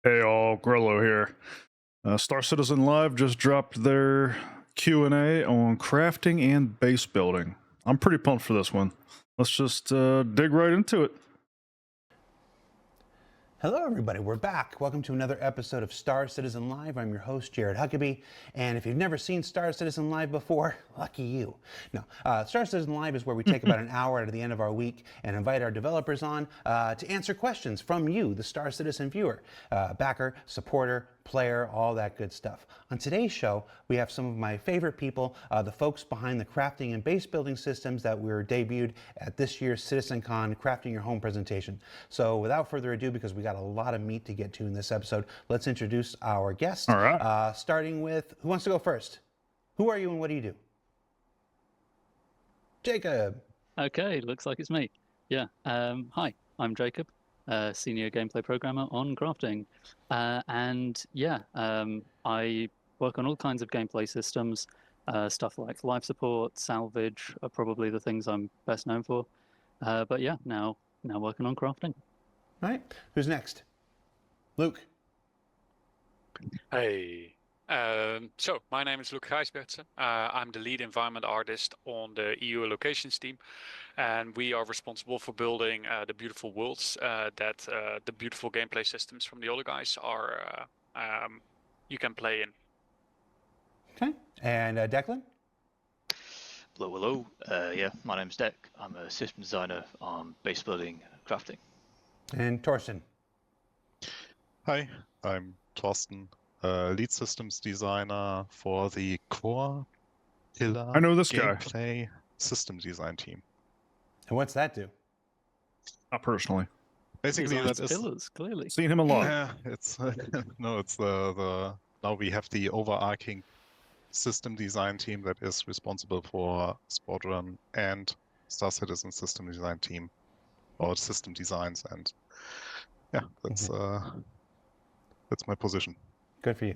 Hey all, Grolo here. Star Citizen Live just dropped their Q&A on crafting and base building. I'm pretty pumped for this one. Let's just dig right into it. Hello, everybody. We're back. Welcome to another episode of Star Citizen Live. I'm your host, Jared Huckabee. And if you've never seen Star Citizen Live before, lucky you. No, Star Citizen Live is where we take about an hour at the end of our week and invite our developers on to answer questions from you, the Star Citizen viewer, backer, supporter, player, all that good stuff. On today's show, we have some of my favorite people, the folks behind the crafting and base building systems that were debuted at this year's CitizenCon Crafting Your Home presentation. So without further ado, because we got a lot of meat to get to in this episode, let's introduce our guests. All right. Starting with, who wants to go first? Who are you and what do you do? Jacob. Okay, looks like it's me. Yeah. Hi, I'm Jacob, senior gameplay programmer on crafting, and yeah, I work on all kinds of gameplay systems, stuff like life support, salvage, are probably the things I'm best known for. But yeah, now working on crafting. All right. Who's next? Luke. Hey. So my name is Luc Gijsbertsen. I'm the lead environment artist on the EU locations team, and we are responsible for building the beautiful worlds that the beautiful gameplay systems from the other guys are you can play in. Okay. And Declan? Hello. Yeah, my name's Deck. I'm a system designer on base building crafting. And Torsten. Hi, I'm Torsten, lead systems designer for the core pillar I know this guy. gameplay system design team. And what's that do? Not personally. Basically, Designs that is pillars, clearly. Seen him a lot. yeah, it's no, it's the now we have the overarching system design team that is responsible for Squadron and Star Citizen system design team, or system designs, and yeah, that's my position. Good for you.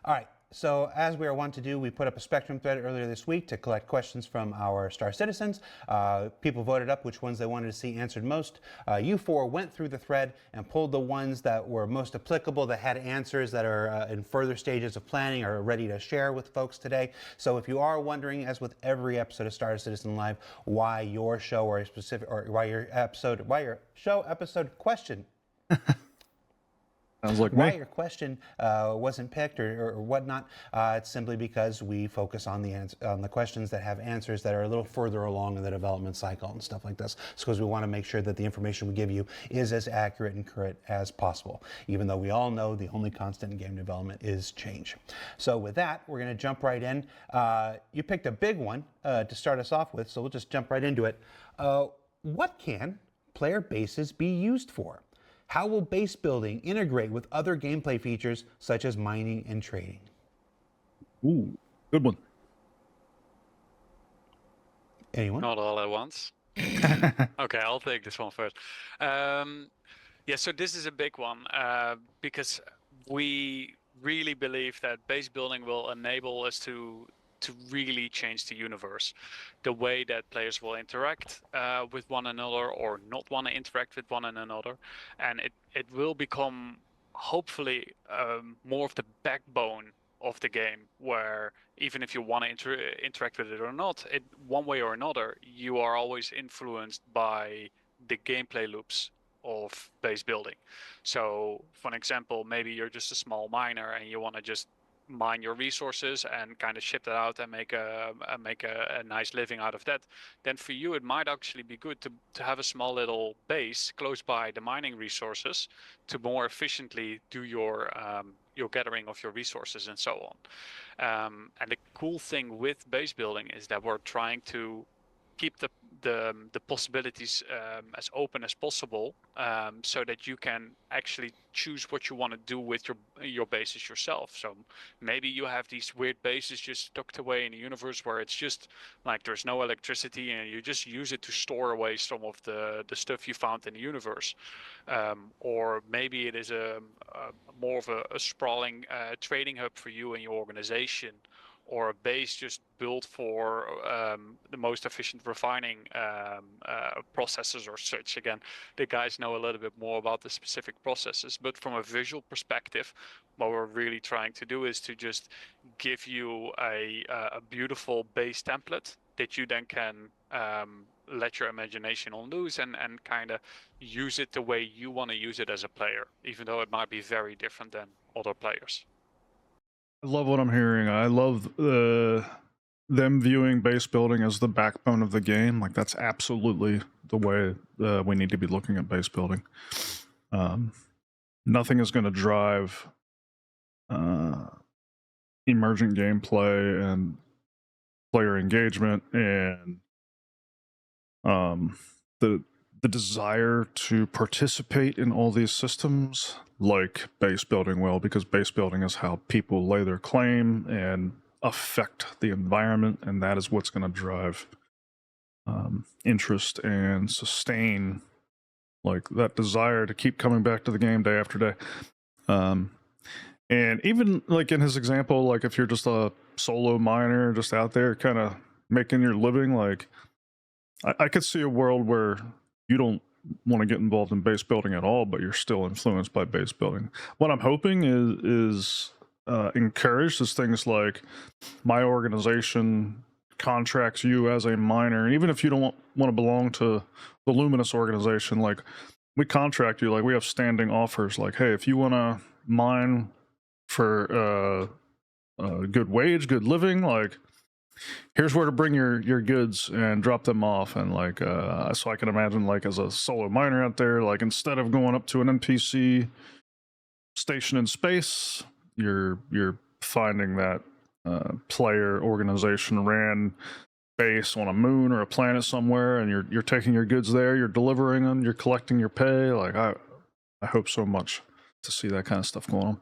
All right. So as we are wont to do, we put up a Spectrum thread earlier this week to collect questions from our Star Citizens. People voted up which ones they wanted to see answered most. You four went through the thread and pulled the ones that were most applicable, that had answers that are in further stages of planning or ready to share with folks today. So if you are wondering, as with every episode of Star Citizen Live, why your show or a specific, or why your show episode question Sounds like why me. your question wasn't picked or whatnot, it's simply because we focus on the questions that have answers that are a little further along in the development cycle and stuff like this. It's because we want to make sure that the information we give you is as accurate and current as possible, even though we all know the only constant in game development is change. So with that, we're going to jump right in. You picked a big one to start us off with, so we'll just jump right into it. What can player bases be used for? How will base building integrate with other gameplay features such as mining and trading? Ooh, good one. Anyone? Not all at once. Okay, I'll take this one first. Yeah, so this is a big one because we really believe that base building will enable us to really change the universe, the way that players will interact with one another or not want to interact with one another, and it will become hopefully more of the backbone of the game, where even if you want to interact with it or not, one way or another, you are always influenced by the gameplay loops of base building. So for an example, maybe you're just a small miner and you want to just mine your resources and kind of ship that out and make a nice living out of that. Then for you it might actually be good to have a small little base close by the mining resources to more efficiently do your gathering of your resources and so on. And the cool thing with base building is that we're trying to keep the possibilities as open as possible, so that you can actually choose what you want to do with your bases yourself. So maybe you have these weird bases just tucked away in a universe where it's just like there's no electricity and you just use it to store away some of the stuff you found in the universe. Or maybe it is a more of a sprawling trading hub for you and your organization, or a base just built for the most efficient refining processes or such. Again, the guys know a little bit more about the specific processes, but from a visual perspective, what we're really trying to do is to just give you a beautiful base template that you then can let your imagination on loose and kind of use it the way you want to use it as a player, even though it might be very different than other players. I love what I'm hearing. I love them viewing base building as the backbone of the game. Like, that's absolutely the way we need to be looking at base building. Nothing is going to drive emergent gameplay and player engagement and the desire to participate in all these systems like base building will, because base building is how people lay their claim and affect the environment, and that is what's going to drive interest and sustain like that desire to keep coming back to the game day after day. And even like in his example, like if you're just a solo miner just out there kind of making your living, like I could see a world where you don't want to get involved in base building at all, but you're still influenced by base building. What I'm hoping is encouraged is things like my organization contracts you as a miner, and even if you don't want to belong to the Luminous organization, like we contract you, like we have standing offers, like, hey, if you want to mine for a good wage, good living, like here's where to bring your goods and drop them off. And like so I can imagine, like, as a solo miner out there, like instead of going up to an NPC station in space, you're finding that player organization ran base on a moon or a planet somewhere, and you're taking your goods there, you're delivering them, you're collecting your pay. Like I hope so much to see that kind of stuff going on.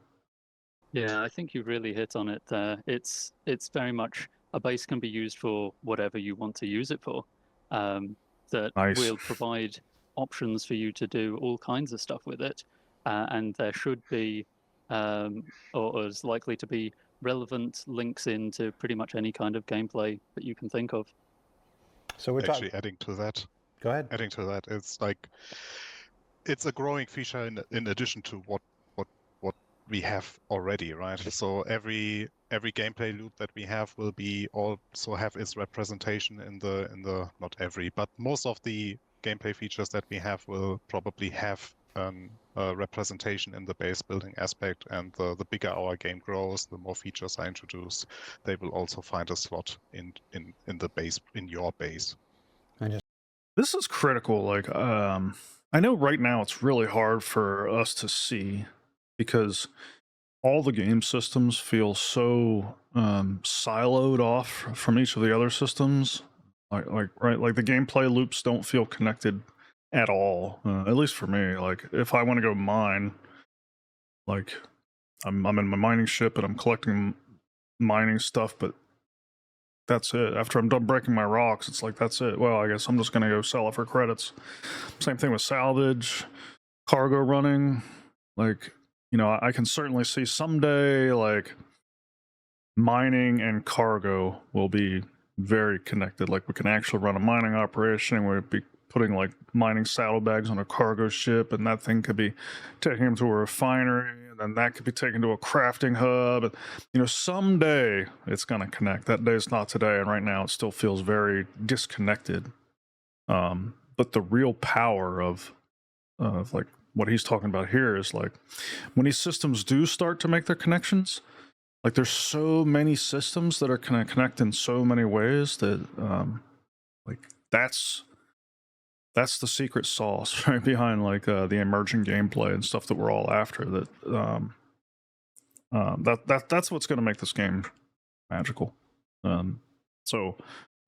Yeah, I think you really hit on it there. It's very much a base can be used for whatever you want to use it for. That Nice. will provide options for you to do all kinds of stuff with it, and there should be, or is likely to be, relevant links into pretty much any kind of gameplay that you can think of. So we're Actually, adding to that, Go ahead. Adding to that, it's like it's a growing feature in addition to what we have already, right? So every gameplay loop that we have will be also have its representation in the not every, but most of the gameplay features that we have will probably have a representation in the base building aspect. And the bigger our game grows, the more features are introduced, they will also find a slot in the base, in your base. This is critical. Like, I know right now it's really hard for us to see because all the game systems feel so siloed off from each of the other systems. Like the gameplay loops don't feel connected at all. At least for me. Like, if I want to go mine, like I'm in my mining ship and I'm collecting mining stuff, but that's it. After I'm done breaking my rocks, it's like, that's it. Well, I guess I'm just going to go sell it for credits. Same thing with salvage, cargo running. Like, you know, I can certainly see someday, like, mining and cargo will be very connected. Like, we can actually run a mining operation. We'd be putting, like, mining saddlebags on a cargo ship, and that thing could be taking them to a refinery, and then that could be taken to a crafting hub. And, you know, someday it's going to connect. That day's not today, and right now it still feels very disconnected. But the real power of like what he's talking about here is, like, when these systems do start to make their connections, like, there's so many systems that are going to connect in so many ways that like that's the secret sauce right behind, like, the emerging gameplay and stuff that we're all after. That's what's going to make this game magical. So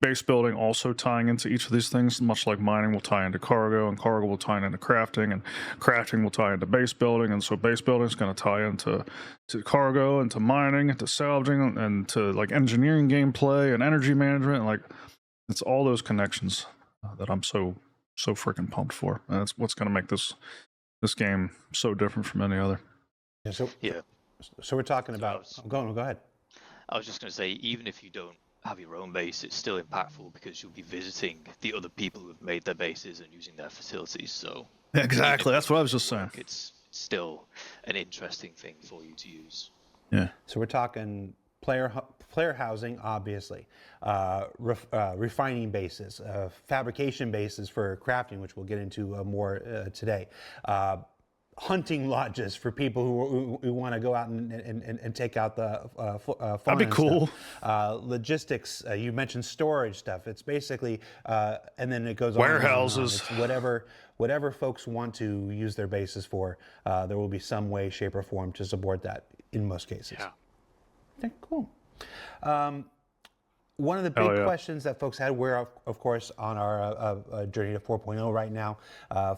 base building also tying into each of these things, much like mining will tie into cargo, and cargo will tie into crafting, and crafting will tie into base building. And so base building is going to tie into cargo, and to mining, and to salvaging, and to, like, engineering gameplay and energy management. And, like, it's all those connections that I'm so freaking pumped for. And that's what's going to make this game so different from any other. Yeah. So we're talking about. Go ahead. I was just going to say, even if you don't have your own base, it's still impactful because you'll be visiting the other people who have made their bases and using their facilities. So Exactly. That's what I was just saying. It's still an interesting thing for you to use. Yeah. So we're talking player housing, obviously, refining bases, fabrication bases for crafting, which we'll get into more today. Hunting lodges for people who want to go out and take out the fauna. That'd be and cool. stuff. Logistics. You mentioned storage stuff. It's basically, and then it goes Warehouses. on. And on. It's whatever folks want to use their bases for. There will be some way, shape, or form to support that in most cases. Yeah. Okay, cool. One of the big questions that folks had, we're of course on our journey to 4.0 right now.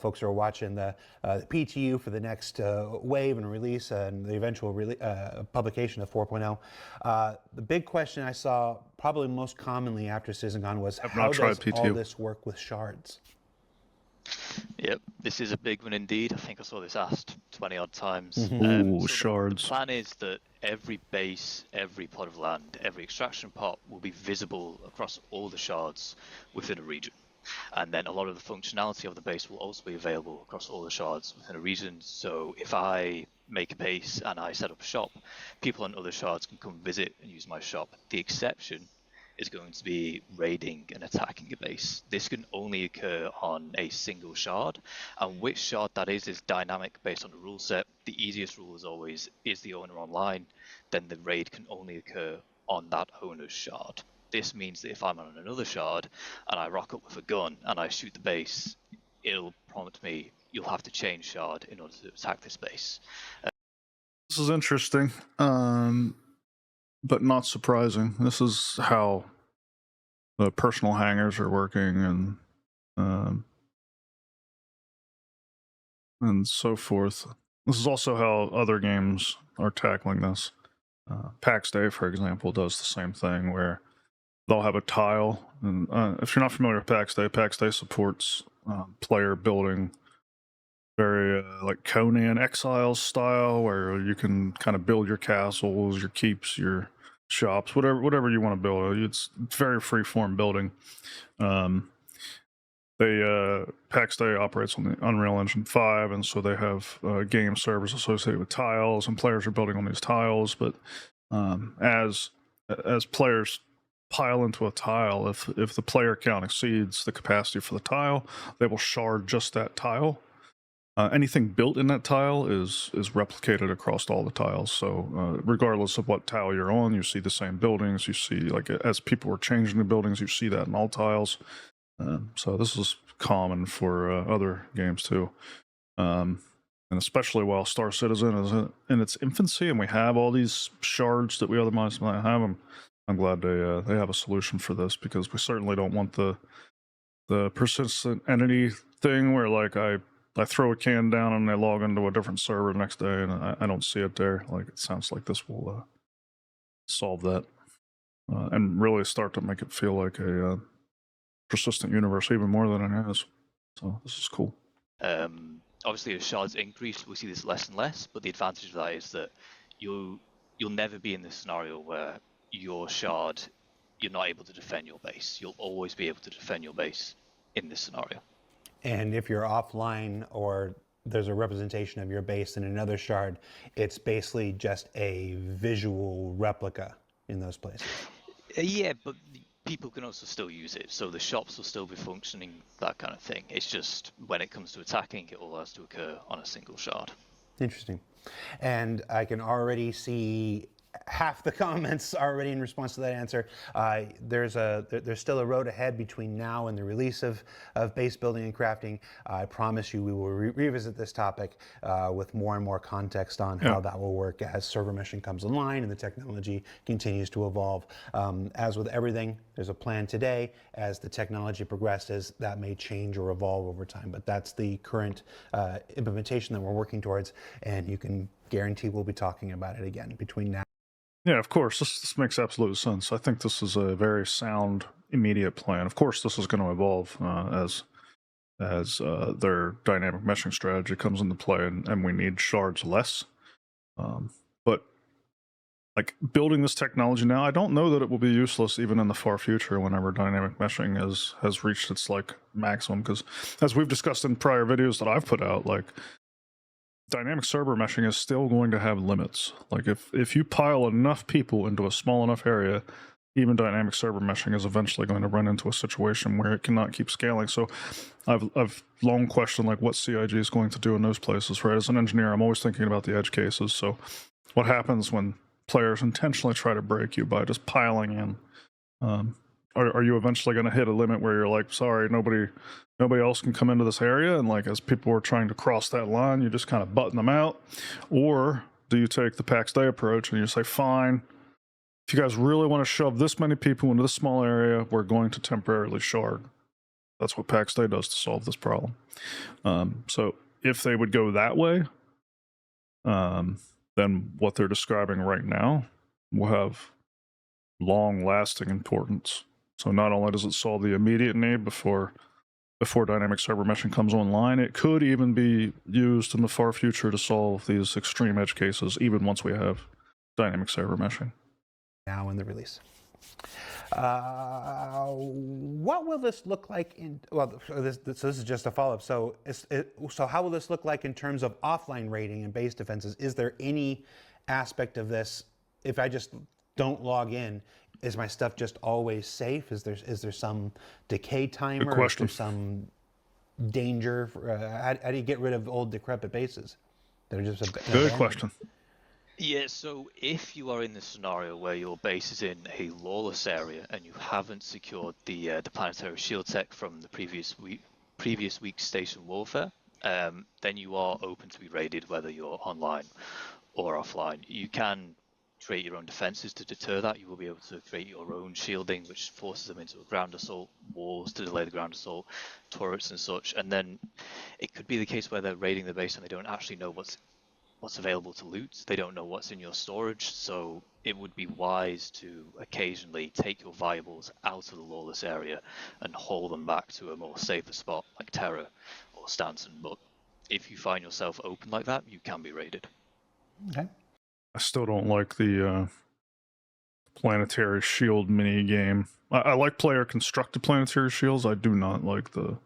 Folks are watching the PTU for the next wave and release and the eventual publication of 4.0. The big question I saw probably most commonly after CitizenCon was, how does all this work with shards? Yep, this is a big one indeed. I think I saw this asked 20 odd times. Ooh, so shards. The plan is that every base, every plot of land, every extraction pot will be visible across all the shards within a region. And then a lot of the functionality of the base will also be available across all the shards within a region. So if I make a base and I set up a shop, people on other shards can come visit and use my shop. The exception is going to be raiding and attacking a base. This can only occur on a single shard, and which shard that is dynamic based on the rule set. The easiest rule, as always, is the owner online. Then the raid can only occur on that owner's shard. This means that if I'm on another shard and I rock up with a gun and I shoot the base, it'll prompt me, you'll have to change shard in order to attack this base. This is interesting, but not surprising. This is how the personal hangars are working and so forth. This is also how other games are tackling this. PAX Day, for example, does the same thing where they'll have a tile. And if you're not familiar with PAX Day supports player building, very like Conan Exiles style, where you can kind of build your castles, your keeps, your shops, whatever you want to build. It's very free form building. PAX Day operates on the Unreal Engine 5, and so they have game servers associated with tiles, and players are building on these tiles. But as players pile into a tile, if the player count exceeds the capacity for the tile, they will shard just that tile. Anything built in that tile is replicated across all the tiles. So regardless of what tile you're on, you see the same buildings. You see, like, as people are changing the buildings, you see that in all tiles. So this is common for other games too. And especially while Star Citizen is in its infancy and we have all these shards that we otherwise might have, I'm glad they have a solution for this, because we certainly don't want the persistent entity thing where, like, I throw a can down and they log into a different server the next day and I don't see it there. Like, it sounds like this will solve that and really start to make it feel like a persistent universe even more than it has. So this is cool. Obviously, as shards increase, we see this less and less, but the advantage of that is that you'll never be in this scenario where your shard, you're not able to defend your base. You'll always be able to defend your base in this scenario. And if you're offline or there's a representation of your base in another shard, it's basically just a visual replica in those places. Yeah, but people can also still use it, so the shops will still be functioning, that kind of thing. It's just when it comes to attacking, it all has to occur on a single shard. Interesting. And I can already see half the comments already in response to that answer. There's still a road ahead between now and the release of base building and crafting. I promise you we will revisit this topic with more and more context on how that will work as server mission comes online and the technology continues to evolve. As with everything, there's a plan today. As the technology progresses, that may change or evolve over time, but that's the current implementation that we're working towards, and you can guarantee we'll be talking about it again between now. Yeah, of course. This makes absolute sense. I think this is a very sound, immediate plan. Of course, this is going to evolve as their dynamic meshing strategy comes into play, and we need shards less. But like building this technology now, I don't know that it will be useless even in the far future whenever dynamic meshing has reached its like maximum. Because as we've discussed in prior videos that I've put out, like dynamic server meshing is still going to have limits. Like if you pile enough people into a small enough area, even dynamic server meshing is eventually going to run into a situation where it cannot keep scaling. So I've long questioned like what CIG is going to do in those places. Right, as an engineer, I'm always thinking about the edge cases. So what happens when players intentionally try to break you by just piling in? Are you eventually going to hit a limit where you're like, sorry, nobody else can come into this area, and like as people are trying to cross that line, you just kind of button them out? Or do you take the PAX Day approach and you say, fine, if you guys really want to shove this many people into this small area, we're going to temporarily shard. That's what PAX Day does to solve this problem. So if they would go that way, then what they're describing right now will have long-lasting importance. So not only does it solve the immediate need before dynamic server meshing comes online, it could even be used in the far future to solve these extreme edge cases, even once we have dynamic server meshing. Now in the release. What will this look like in, well, so this is just a follow-up. So how will this look like in terms of offline rating and base defenses? Is there any aspect of this, if I just don't log in, is my stuff just always safe? Is there some decay timer? Good question. Is there some danger? How do you get rid of old decrepit bases? They're just Good question. Yeah, so if you are in the scenario where your base is in a lawless area and you haven't secured the planetary shield tech from the previous week's station warfare, then you are open to be raided whether you're online or offline. You can create your own defenses to deter that. You will be able to create your own shielding, which forces them into a ground assault, walls to delay the ground assault, turrets and such. And then it could be the case where they're raiding the base and they don't actually know what's available to loot. They don't know what's in your storage, so it would be wise to occasionally take your valuables out of the lawless area and haul them back to a more safer spot like Terra or Stanton. But if you find yourself open like that, you can be raided. Okay. I still don't like the planetary shield mini game. I like player constructed planetary shields. I do not like the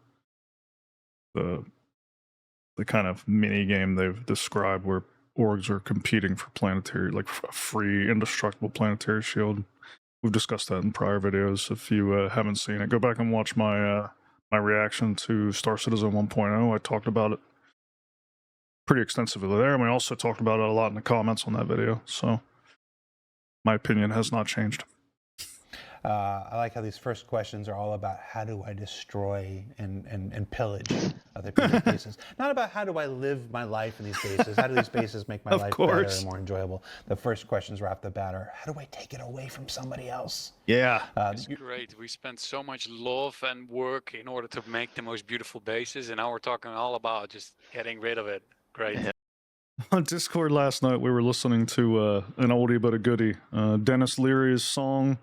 kind of mini game they've described where orgs are competing for planetary, like a free indestructible planetary shield. We've discussed that in prior videos. If you haven't seen it, go back and watch my my reaction to Star Citizen 1.0. I talked about it pretty extensively there, and we also talked about it a lot in the comments on that video. So my opinion has not changed. I like how these first questions are all about how do I destroy and pillage other people's bases. Not about how do I live my life in these bases. How do these bases make my Of life course. better and more enjoyable? The first questions right off the bat are, how do I take it away from somebody else? Yeah. It's great. We spent so much love and work in order to make the most beautiful bases, and now we're talking all about just getting rid of it. Great. Yeah. On Discord last night, we were listening to an oldie but a goodie. Dennis Leary's song,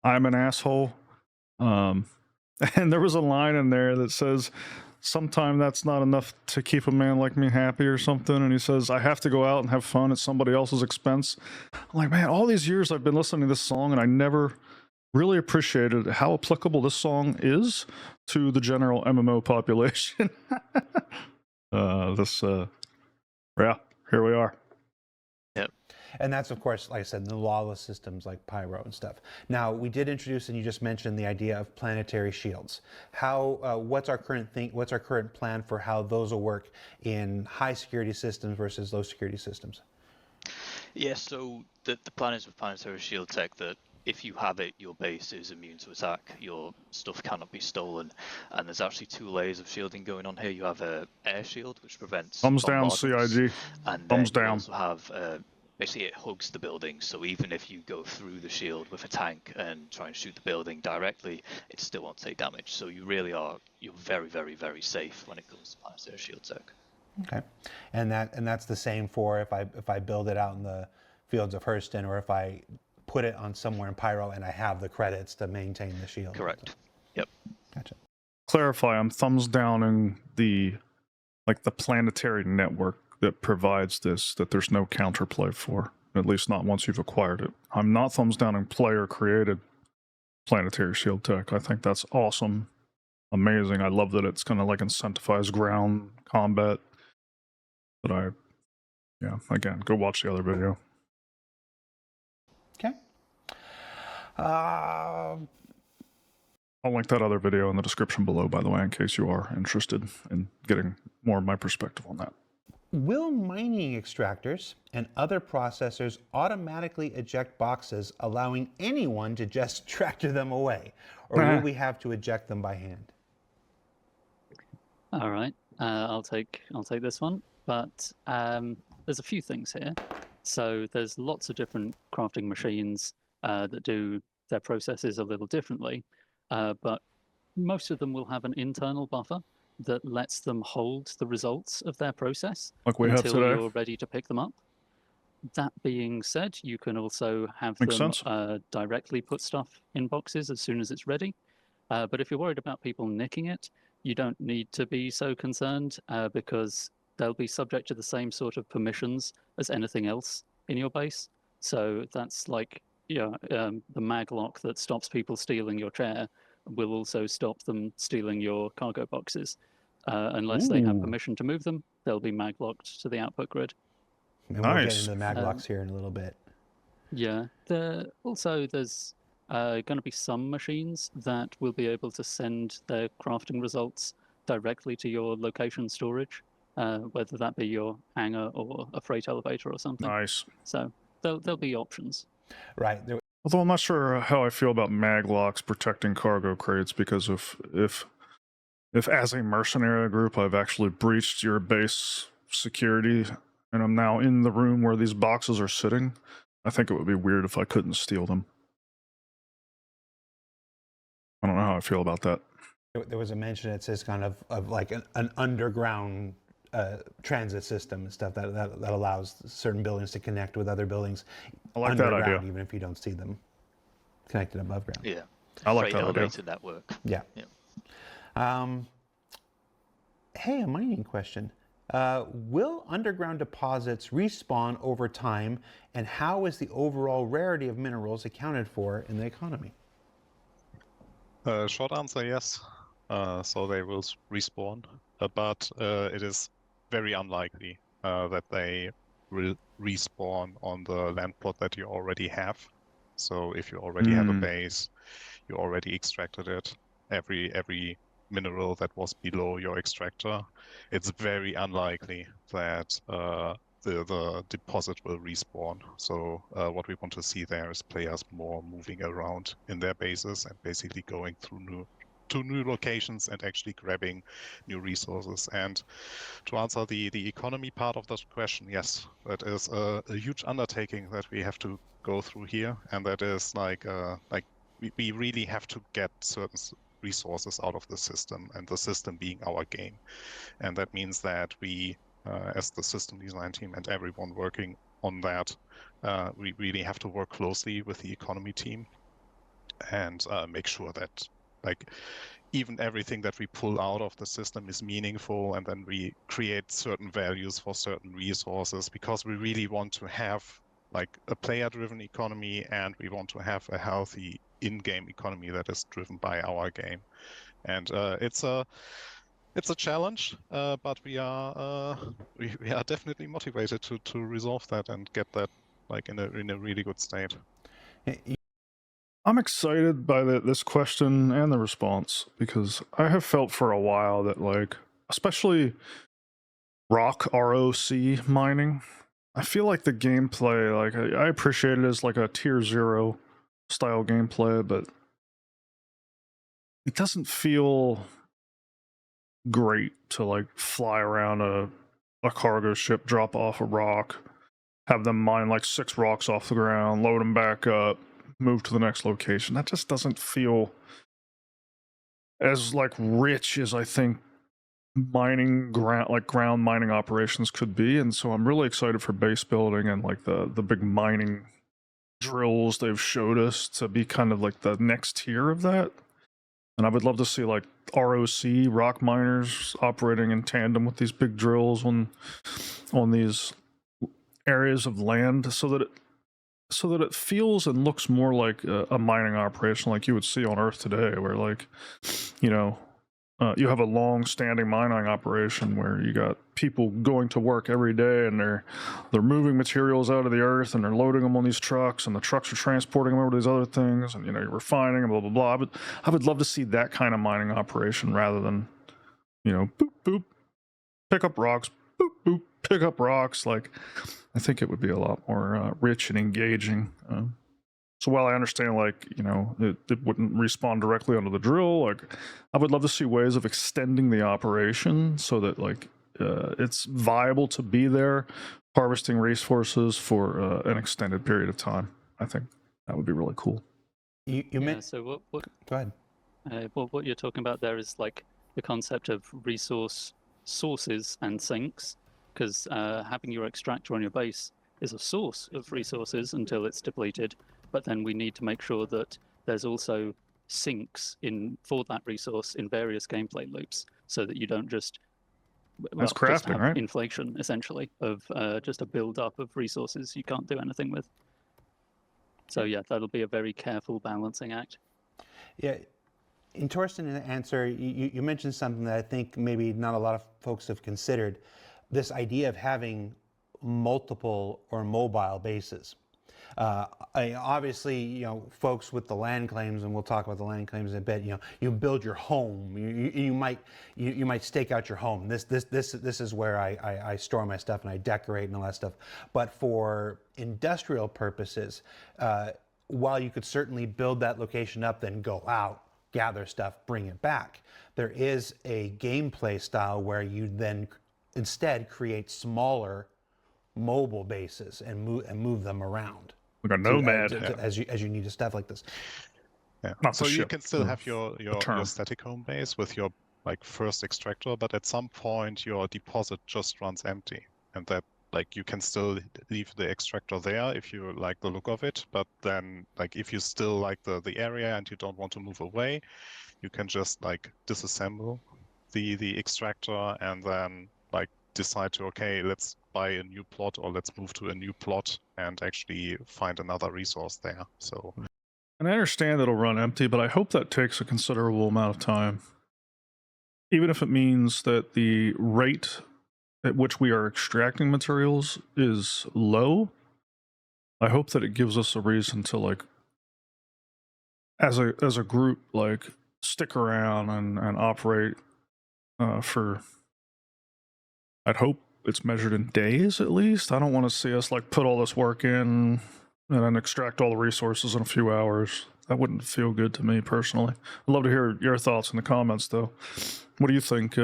I'm an Asshole. And there was a line in there that says, sometime that's not enough to keep a man like me happy or something. And he says, I have to go out and have fun at somebody else's expense. I'm like, man, all these years I've been listening to this song and I never really appreciated how applicable this song is to the general MMO population. Yeah, here we are. And that's, of course, like I said, the lawless systems like Pyro and stuff. Now, we did introduce, and you just mentioned the idea of planetary shields. What's our current plan for how those will work in high security systems versus low security systems? Yeah, so the plan is with planetary shield tech that if you have it, your base is immune to attack, your stuff cannot be stolen, and there's actually 2 layers of shielding going on here. You have a air shield, which prevents Thumbs down, bombardments, CIG. and Thumbs then you down. also have basically it hugs the building, so even if you go through the shield with a tank and try and shoot the building directly, it still won't take damage. So you're very, very, very safe when it comes to planetary shield tech. Okay, and that's the same for if I build it out in the fields of Hurston, or if I put it on somewhere in Pyro and I have the credits to maintain the shield. Correct. Yep. Gotcha. Clarify, I'm thumbs downing the planetary network that provides this, that there's no counterplay for. at least not once you've acquired it. I'm not thumbs downing player created planetary shield tech. I think that's awesome, amazing. I love that it's gonna like incentivize ground combat. But yeah, again, go watch the other video. Okay. I'll link that other video in the description below, by the way, in case you are interested in getting more of my perspective on that. Will mining extractors and other processors automatically eject boxes, allowing anyone to just tractor them away? Or will we have to eject them by hand? All right, I'll take this one. But there's a few things here. So there's lots of different crafting machines that do their processes a little differently, but most of them will have an internal buffer that lets them hold the results of their process Like we have until today. you're ready to pick them up. That being said, you can also have Makes them sense. directly put stuff in boxes as soon as it's ready. But if you're worried about people nicking it, you don't need to be so concerned because they'll be subject to the same sort of permissions as anything else in your base. So that's like, the mag lock that stops people stealing your chair will also stop them stealing your cargo boxes. Unless they have permission to move them, they'll be mag locked to the output grid. And we'll get Nice. into the maglocks here in a little bit. Yeah. There's going to be some machines that will be able to send their crafting results directly to your location storage, whether that be your hangar or a freight elevator or something. Nice. So there'll be options. Right. Although I'm not sure how I feel about mag locks protecting cargo crates, because if as a mercenary group I've actually breached your base security and I'm now in the room where these boxes are sitting, I think it would be weird if I couldn't steal them. I don't know how I feel about that. There was a mention, it says kind of like an underground transit system and stuff that allows certain buildings to connect with other buildings. I like that underground, idea. even if you don't see them connected above ground. Yeah. I like Freight that idea. elevator network. Yeah. Hey, a mining question. Will underground deposits respawn over time, and how is the overall rarity of minerals accounted for in the economy? Short answer, yes. So they will respawn, but it is very unlikely that they will respawn on the land plot that you already have. So if you already have a base, you already extracted it, every mineral that was below your extractor, it's very unlikely that the deposit will respawn. So what we want to see there is players more moving around in their bases and basically going through new locations and actually grabbing new resources. And to answer the economy part of that question, yes, that is a huge undertaking that we have to go through here, and that is like we really have to get certain resources out of the system, and the system being our game. And that means that we, as the system design team and everyone working on that, we really have to work closely with the economy team and make sure that even everything that we pull out of the system is meaningful, and then we create certain values for certain resources, because we really want to have a player-driven economy, and we want to have a healthy in-game economy that is driven by our game. And it's a challenge, but we are definitely motivated to resolve that and get that in a really good state. I'm excited by this question and the response, because I have felt for a while that especially rock ROC mining, I feel like the gameplay, I appreciate it as a tier 0 style gameplay, but it doesn't feel great to fly around a cargo ship, drop off a rock, have them mine 6 rocks off the ground, load them back up, move to the next location. That just doesn't feel as rich as I think mining ground mining operations could be. And so I'm really excited for base building and the big mining drills they've showed us to be kind of the next tier of that. And I would love to see ROC rock miners operating in tandem with these big drills on these areas of land so that it feels and looks more like a mining operation like you would see on Earth today, where like, you know, you have a long-standing mining operation where you got people going to work every day, and they're moving materials out of the earth, and they're loading them on these trucks, and the trucks are transporting them over to these other things, and you're refining and blah blah blah. I would love to see that kind of mining operation rather than, boop boop, pick up rocks, boop boop, pick up rocks. Like, I think it would be a lot more rich and engaging. So while I understand, like, it wouldn't respawn directly onto the drill, like, I would love to see ways of extending the operation so that, like, it's viable to be there, harvesting resources for an extended period of time. I think that would be really cool. So what? Go ahead. What you're talking about there is like the concept of resource sources and sinks, because having your extractor on your base is a source of resources until it's depleted. But then we need to make sure that there's also sinks for that resource in various gameplay loops, so that you don't just crafting, have right? inflation, essentially, of just a build-up of resources you can't do anything with. So yeah, that'll be a very careful balancing act. Yeah. In Torsten, answer, you mentioned something that I think maybe not a lot of folks have considered, this idea of having multiple or mobile bases. Obviously, folks with the land claims, and we'll talk about the land claims in a bit. You build your home. You might stake out your home. This is where I store my stuff and I decorate and all that stuff. But for industrial purposes, while you could certainly build that location up, then go out, gather stuff, bring it back, there is a gameplay style where you then instead create smaller mobile bases and move them around. Like a nomad. As you need to stuff like this. Yeah. Not So the you ship, can still have your term. static home base with your like first extractor, but at some point your deposit just runs empty, and that like you can still leave the extractor there if you like the look of it, but then like if you still like the area and you don't want to move away, you can just like disassemble the extractor and then like decide to, okay, let's buy a new plot or let's move to a new plot and actually find another resource there. So, and I understand it'll run empty, but I hope that takes a considerable amount of time, even if it means that the rate at which we are extracting materials is low. I hope that it gives us a reason to, like, as a group, like, stick around and operate for, I'd hope it's measured in days at least. I don't want to see us like put all this work in and then extract all the resources in a few hours. That wouldn't feel good to me personally. I'd love to hear your thoughts in the comments though. What do you think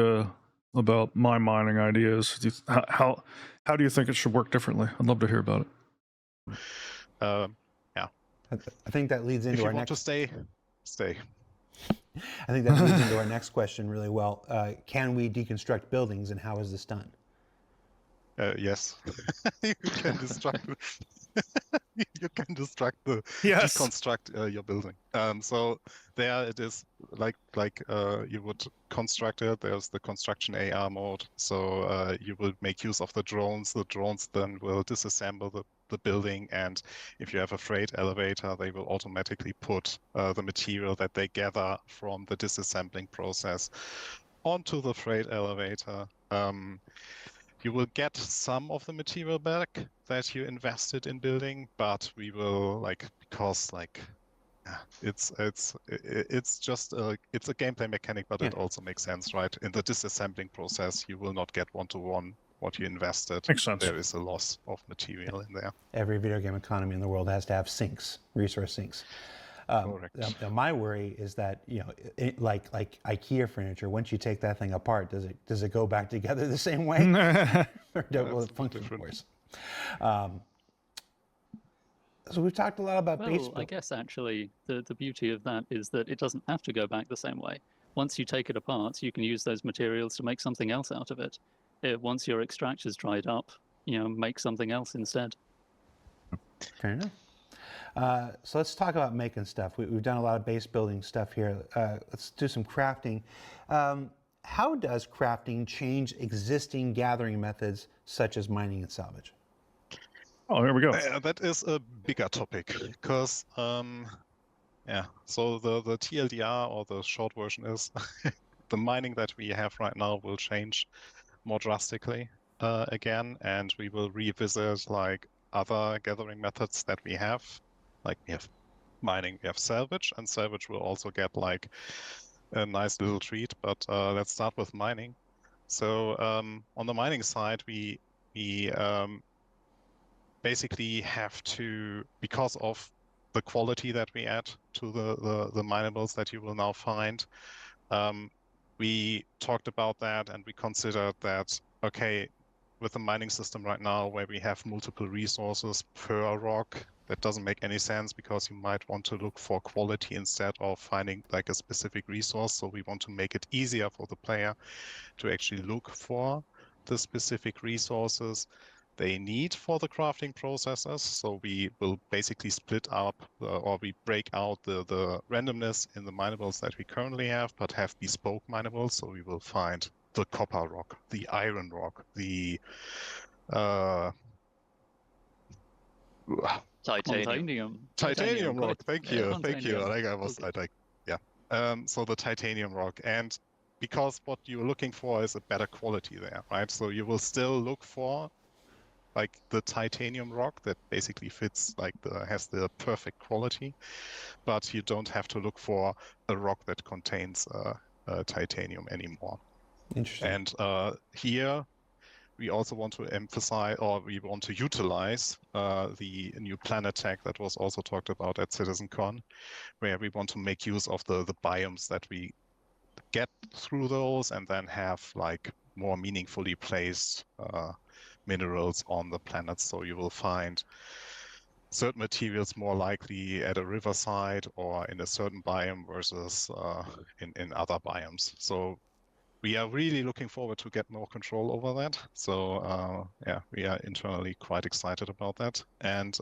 about my mining ideas? How do you think it should work differently? I'd love to hear about it. yeah. I think that leads into if you our want next. to stay. I think that leads into our next question really well. Can we deconstruct buildings, and how is this done? Yes, you can destruct. You can Yes. deconstruct your building. So there it is, like you would construct it. There's the construction AR mode. So you will make use of the drones. The drones then will disassemble the building, and if you have a freight elevator, they will automatically put the material that they gather from the disassembling process onto the freight elevator. You will get some of the material back that you invested in building, but we will because it's just it's a gameplay mechanic, but it also makes sense, right? In the disassembling process, you will not get one-to-one what you invested. Makes sense. There is a loss of material in there. Every video game economy in the world has to have sinks, resource sinks. Now my worry is that like IKEA furniture, once you take that thing apart, does it go back together the same way? Or will it function worse? So we've talked a lot about Well, I guess actually the beauty of that is that it doesn't have to go back the same way. Once you take it apart, you can use those materials to make something else out of it. Once your extractor's dried up, make something else instead. Fair enough. So let's talk about making stuff. We've done a lot of base building stuff here. Let's do some crafting. How does crafting change existing gathering methods such as mining and salvage? Oh, here we go. That is a bigger topic because, yeah, so the TLDR, or the short version, is the mining that we have right now will change more drastically again, and we will revisit like other gathering methods that we have. Like we have mining, we have salvage, and salvage will also get like a nice little treat. But let's start with mining. So on the mining side, we basically have to, because of the quality that we add to the minables that you will now find, we talked about that, and we considered that, okay, with the mining system right now where we have multiple resources per rock, that doesn't make any sense, because you might want to look for quality instead of finding like a specific resource. So we want to make it easier for the player to actually look for the specific resources they need for the crafting processes. So we will basically split up or we break out the randomness in the minables that we currently have, but have bespoke minables. So we will find the copper rock, the iron rock, the Titanium. titanium got rock. it. Thank Yeah, you, thank you. titanium. Like I was, Okay. yeah. So the titanium rock, and because what you're looking for is a better quality there, right? So you will still look for like the titanium rock that basically fits, like has the perfect quality, but you don't have to look for a rock that contains titanium anymore. Interesting. And here we also want to emphasize, or we want to utilize the new planet tag that was also talked about at CitizenCon, where we want to make use of the biomes that we get through those, and then have like more meaningfully placed minerals on the planet. So you will find certain materials more likely at a riverside or in a certain biome versus in other biomes. So we are really looking forward to get more control over that. So yeah, we are internally quite excited about that. And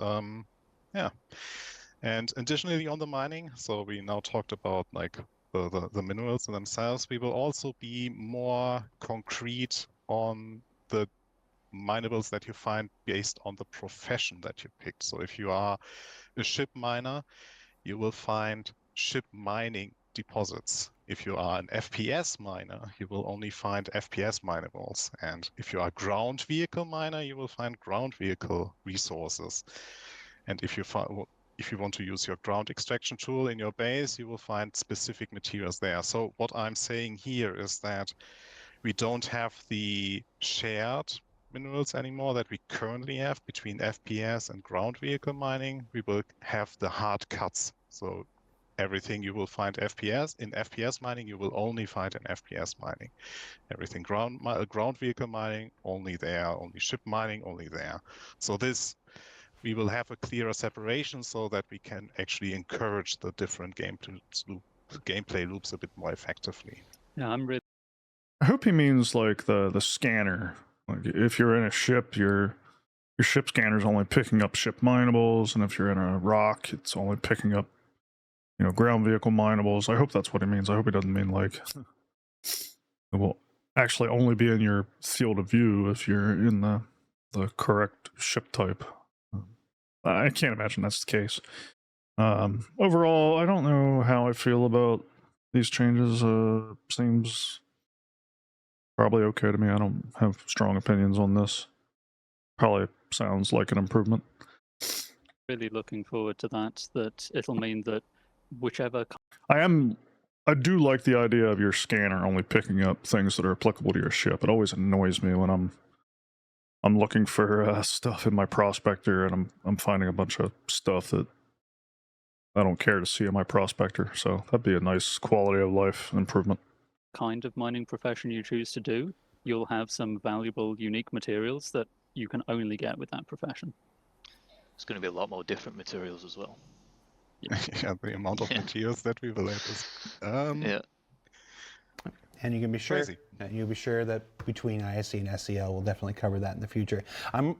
yeah, and additionally on the mining, so we now talked about like the minerals themselves. We will also be more concrete on the minables that you find based on the profession that you picked. So if you are a ship miner, you will find ship mining deposits. If you are an FPS miner, you will only find FPS minables. And if you are a ground vehicle miner, you will find ground vehicle resources. And if you want to use your ground extraction tool in your base, you will find specific materials there. So what I'm saying here is that we don't have the shared minerals anymore that we currently have between FPS and ground vehicle mining. We will have the hard cuts. So everything you will find in FPS mining, you will only find in FPS mining. Everything ground vehicle mining, only there. Only ship mining, only there. So we will have a clearer separation so that we can actually encourage the different gameplay loops a bit more effectively. Yeah, I'm really I hope he means like the scanner. Like if you're in a ship, your ship scanner's only picking up ship minables, and if you're in a rock, it's only picking up, ground vehicle minables. I hope that's what he means. I hope he doesn't mean like it will actually only be in your field of view if you're in the correct ship type. I can't imagine that's the case. Overall, I don't know how I feel about these changes. Seems probably okay to me. I don't have strong opinions on this. Probably sounds like an improvement. really looking forward to that. That it'll mean that whichever I do like the idea of your scanner only picking up things that are applicable to your ship. It always annoys me when I'm looking for stuff in my prospector and I'm finding a bunch of stuff that I don't care to see in my prospector. So that'd be a nice quality of life improvement. kind of mining profession you choose to do, you'll have some valuable, unique materials that you can only get with that profession. It's going to be a lot more different materials as well. Yeah, the amount of materials that we will have is Yeah. And you can be sure, crazy. you'll be sure that between ISC and SEL, we'll definitely cover that in the future. I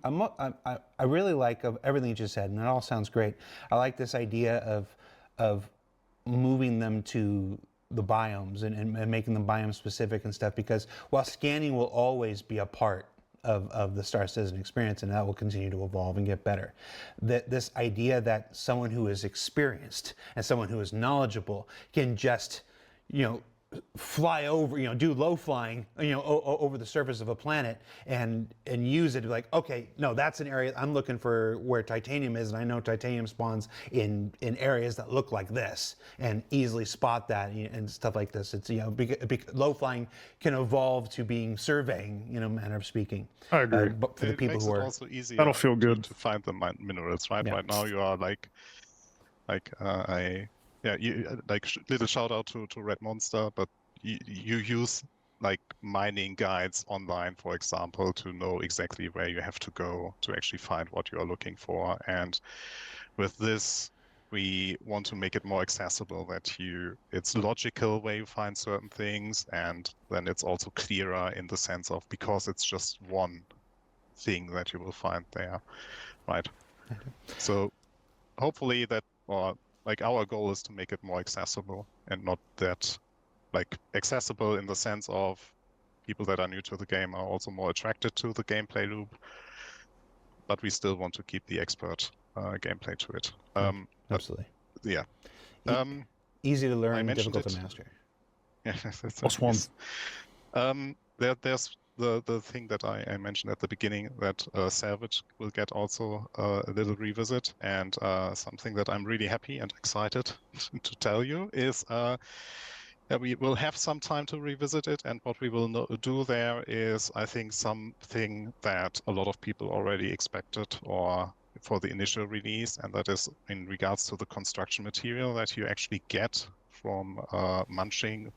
really like of everything you just said, and it all sounds great. I like this idea of moving them to the biomes and making them biome specific and stuff, because while scanning will always be a part of the Star Citizen experience, and that will continue to evolve and get better. This idea that someone who is experienced and someone who is knowledgeable can just, fly over, do low flying, over the surface of a planet and use it to be like, okay, no, that's an area I'm looking for where titanium is, and I know titanium spawns in areas that look like this, and easily spot that and stuff like this. It's low flying can evolve to being surveying, manner of speaking. I agree. But for the It people makes who it are also easier That'll feel good. to find the minerals, right? Yeah. Right now you are little shout out to Red Monster, but you use like mining guides online, for example, to know exactly where you have to go to actually find what you are looking for. And with this, we want to make it more accessible, that it's logical where you find certain things, and then it's also clearer in the sense of, because it's just one thing that you will find there, right? So hopefully that, or like our goal is to make it more accessible, and not that like accessible in the sense of people that are new to the game are also more attracted to the gameplay loop, but we still want to keep the expert gameplay to it. absolutely Yeah. easy to I learn, mentioned difficult to it. master. Yeah, Plus one. There's the thing that I mentioned at the beginning, that Salvage will get also a little revisit, and something that I'm really happy and excited to tell you is we will have some time to revisit it, and what we will do there is, I think, something that a lot of people already expected or for the initial release, and that is in regards to the construction material that you actually get from munching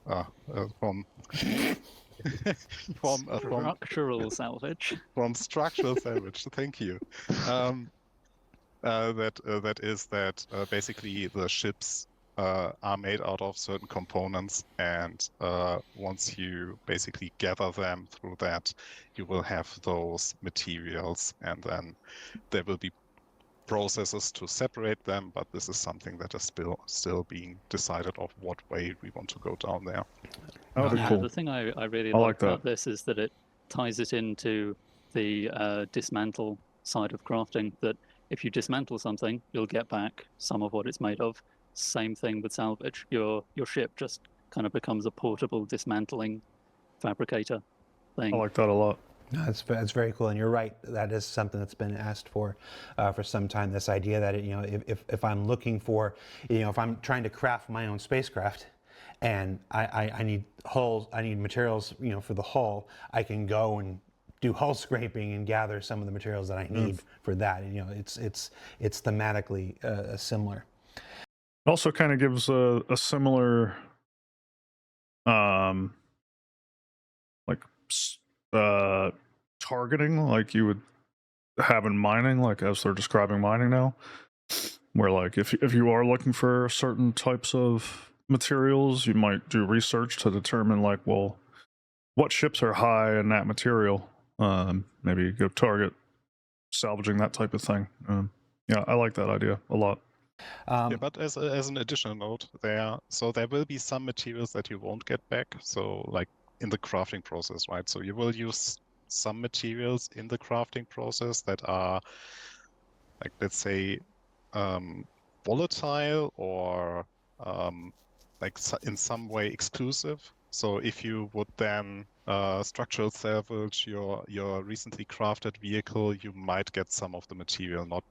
from Structural salvage. from structural salvage. Thank you. That is that basically the ships are made out of certain components, and once you basically gather them through that, you will have those materials, and then there will be processes to separate them, but this is something that is still being decided of what way we want to go down there. That'd be Yeah, cool. the thing I really I like like that. about this is that it ties it into the dismantle side of crafting, that if you dismantle something, you'll get back some of what it's made of. Same thing with salvage. Your ship just kind of becomes a portable dismantling fabricator thing. I like that a lot. No, that's very cool, and you're right. That is something that's been asked for some time. This idea that if I'm looking for, if I'm trying to craft my own spacecraft, and I need hulls, I need materials, for the hull, I can go and do hull scraping and gather some of the materials that I need for that. And, it's thematically similar. It also kind of gives a similar, targeting like you would have in mining, like as they're describing mining now, where like if you are looking for certain types of materials, you might do research to determine like, well, what ships are high in that material. Maybe go target salvaging that type of thing. Yeah, I like that idea a lot. Yeah, but as an additional note, there will be some materials that you won't get back. So like in the crafting process, right? So you will use some materials in the crafting process that are, like, let's say, volatile or in some way exclusive. So if you would then structural salvage your recently crafted vehicle, you might get some of the material not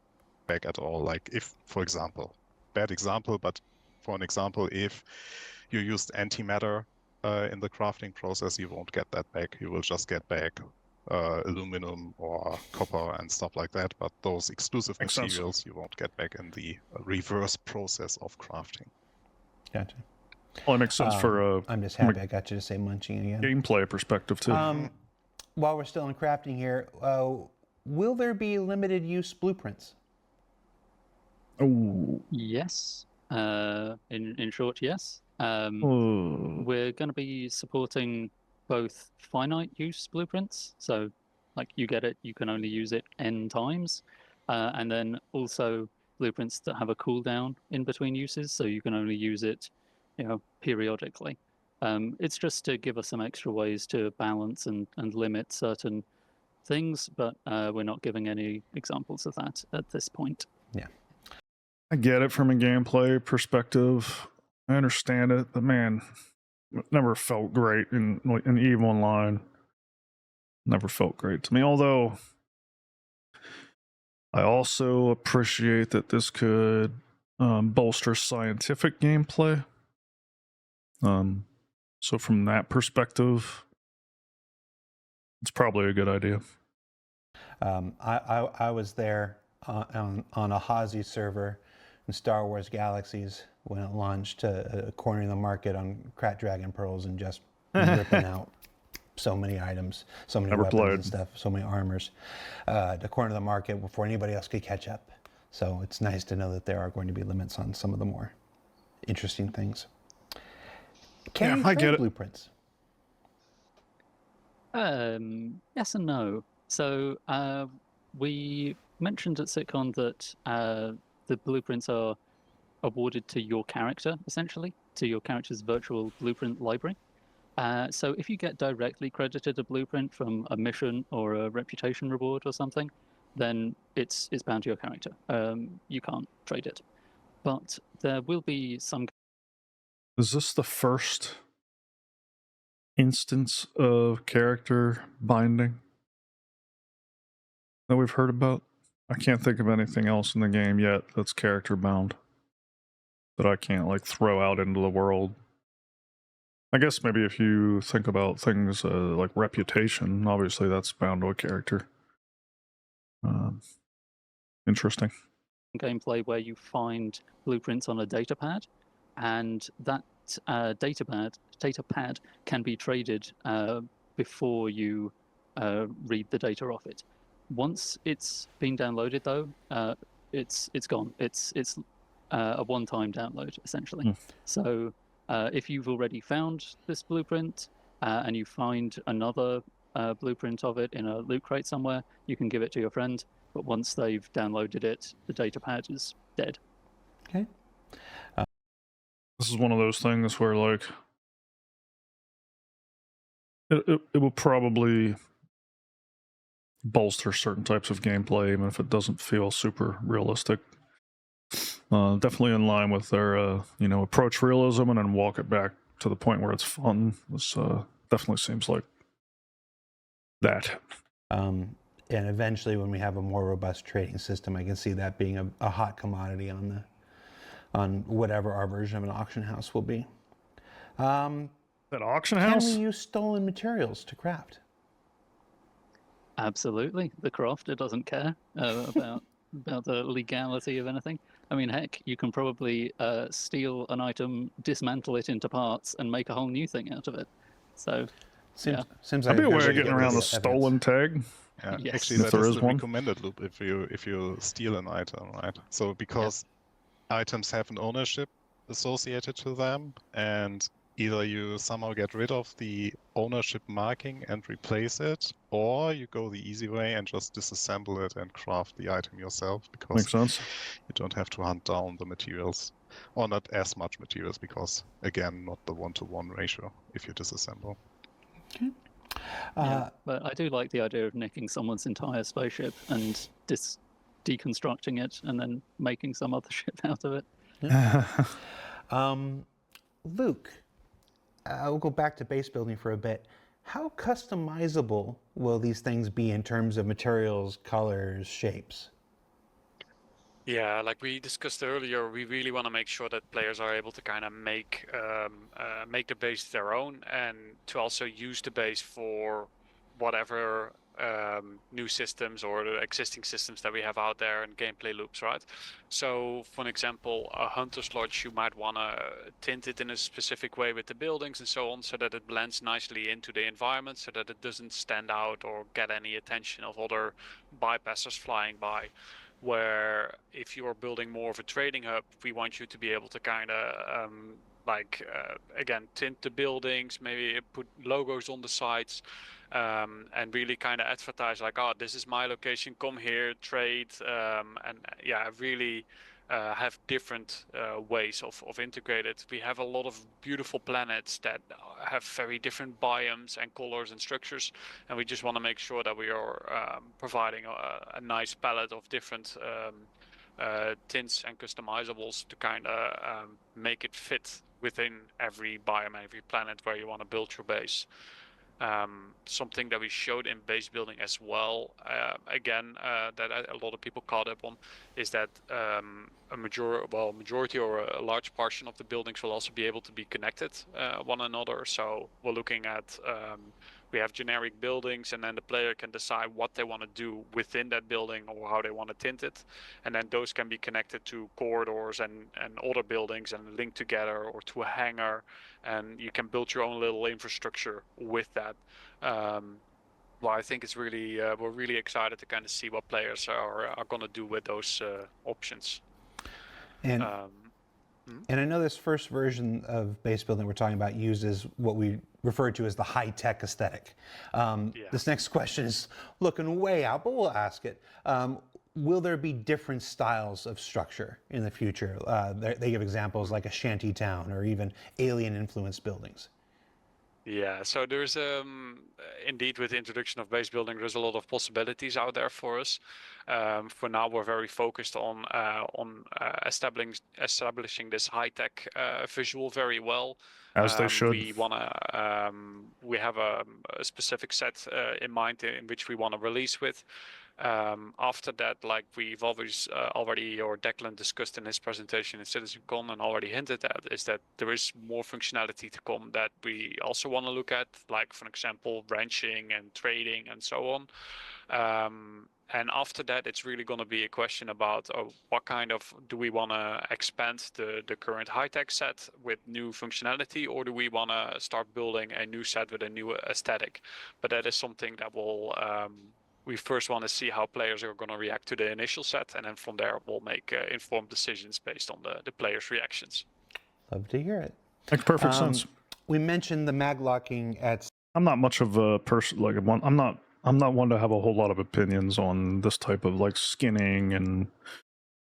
back at all. Like if, for example, bad example, but for an example, if you used antimatter in the crafting process, you won't get that back. You will just get back aluminum or copper and stuff like that. But those exclusive Makes sense. materials you won't get back in the reverse process of crafting. Gotcha. Well, it makes sense for I'm just from happy I got you to say munching again. gameplay perspective too. While we're still in crafting here, will there be limited use blueprints? Oh, Yes. In short, yes. oh. We're going to be supporting both finite use blueprints, so like you get it, you can only use it n times, and then also blueprints that have a cooldown in between uses, so you can only use it, periodically. It's just to give us some extra ways to balance and limit certain things, but we're not giving any examples of that at this point. I get it from a gameplay perspective. I understand it, but man, it never felt great in EVE Online. Never felt great to me. Although I also appreciate that this could bolster scientific gameplay. So from that perspective, it's probably a good idea. I was there on a Hazy server in Star Wars Galaxies when it launched, cornering the market on Crat Dragon Pearls and just ripping out so many items, so many weapons and stuff, so many armors to corner the market before anybody else could catch up. So it's nice to know that there are going to be limits on some of the more interesting things. Can you trade blueprints? Yes and no. So we mentioned at SitCon that the blueprints are awarded to your character, essentially, to your character's virtual blueprint library. So if you get directly credited a blueprint from a mission or a reputation reward or something, then it's bound to your character. You can't trade it. But there will be some... Is this the first instance of character binding that we've heard about? I can't think of anything else in the game yet that's character bound that I can't like throw out into the world. I guess maybe if you think about things like reputation, obviously that's bound to a character. Interesting. Gameplay where you find blueprints on a data pad, and that data pad can be traded before you read the data off it. Once it's been downloaded, though, it's gone. It's a one-time download, essentially. So if you've already found this blueprint and you find another blueprint of it in a loot crate somewhere, you can give it to your friend. But once they've downloaded it, the data pad is dead. Okay. This is one of those things where, like, it will probably bolster certain types of gameplay, even if it doesn't feel super realistic. Definitely in line with their, approach realism and then walk it back to the point where it's fun. This definitely seems like that. And eventually, when we have a more robust trading system, I can see that being a hot commodity on whatever our version of an auction house will be. That auction house? Can we use stolen materials to craft? Absolutely. The crafter doesn't care about the legality of anything. I mean, heck, you can probably steal an item, dismantle it into parts, and make a whole new thing out of it. So, seems That'd like be a way of getting around the stolen tag. Yeah, Yes. actually, If that there is is the one. recommended loop if you steal an item, right? So because items have an ownership associated to them, and either you somehow get rid of the ownership marking and replace it, or you go the easy way and just disassemble it and craft the item yourself, because Makes sense. you don't have to hunt down the materials, or not as much materials, because again, not the 1-to-1 ratio if you disassemble. Okay. But I do like the idea of nicking someone's entire spaceship and deconstructing it and then making some other ship out of it. Luke, we'll go back to base building for a bit. How customizable will these things be in terms of materials, colors, shapes? Yeah, like we discussed earlier, we really want to make sure that players are able to kind of make the base their own, and to also use the base for whatever new systems or the existing systems that we have out there and gameplay loops, right? So, for an example, a hunter's lodge, you might want to tint it in a specific way with the buildings and so on, so that it blends nicely into the environment, so that it doesn't stand out or get any attention of other bypassers flying by. Where if you're building more of a trading hub, we want you to be able to kind of again, tint the buildings, maybe put logos on the sides, and really kind of advertise like, oh, this is my location, come here, trade, and yeah, really have different ways of integrated. We have a lot of beautiful planets that have very different biomes and colors and structures, and we just want to make sure that we are providing a nice palette of different tints and customizables to kind of make it fit within every biome, every planet where you want to build your base. Something that we showed in base building as well, that a lot of people caught up on, is that a majority or a large portion of the buildings will also be able to be connected one another. So we're looking at we have generic buildings, and then the player can decide what they want to do within that building or how they want to tint it, and then those can be connected to corridors and other buildings and linked together, or to a hangar, and you can build your own little infrastructure with that. Well, I think it's really we're really excited to kind of see what players are going to do with those options. And and I know this first version of base building we're talking about uses what we refer to as the high-tech aesthetic. This next question is looking way out, but we'll ask it. Will there be different styles of structure in the future? They give examples like a shanty town or even alien-influenced buildings. Yeah, so there's indeed, with the introduction of base building, there's a lot of possibilities out there for us. For now, we're very focused on establishing this high-tech visual very well. As they should. We have a specific set in mind in which we want to release with. After that, like we've always already, or Declan discussed in his presentation in CitizenCon and already hinted at, is that there is more functionality to come that we also want to look at, like, for example, ranching and trading and so on. And after that, it's really going to be a question about what kind of, do we want to expand the current high-tech set with new functionality, or do we want to start building a new set with a new aesthetic? But that is something that will we first want to see how players are going to react to the initial set, and then from there we'll make informed decisions based on the players' reactions. Love to hear it. Makes perfect sense. We mentioned the mag locking at. I'm not much of a person, like, I'm not one to have a whole lot of opinions on this type of, like, skinning and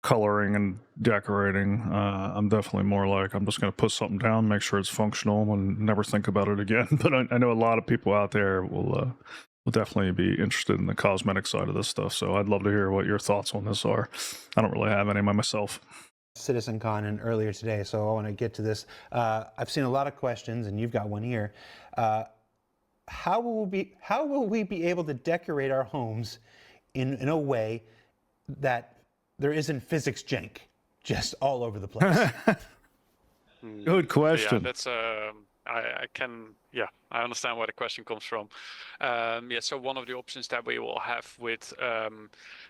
coloring and decorating. I'm definitely more like, I'm just going to put something down, make sure it's functional, and never think about it again. But I know a lot of people out there will definitely be interested in the cosmetic side of this stuff. So I'd love to hear what your thoughts on this are. I don't really have any myself. CitizenCon and earlier today, so I want to get to this. I've seen a lot of questions, and you've got one here. How will we be able to decorate our homes in a way that there isn't physics jank just all over the place? Good question. Yeah, that's I understand where the question comes from. So one of the options that we will have with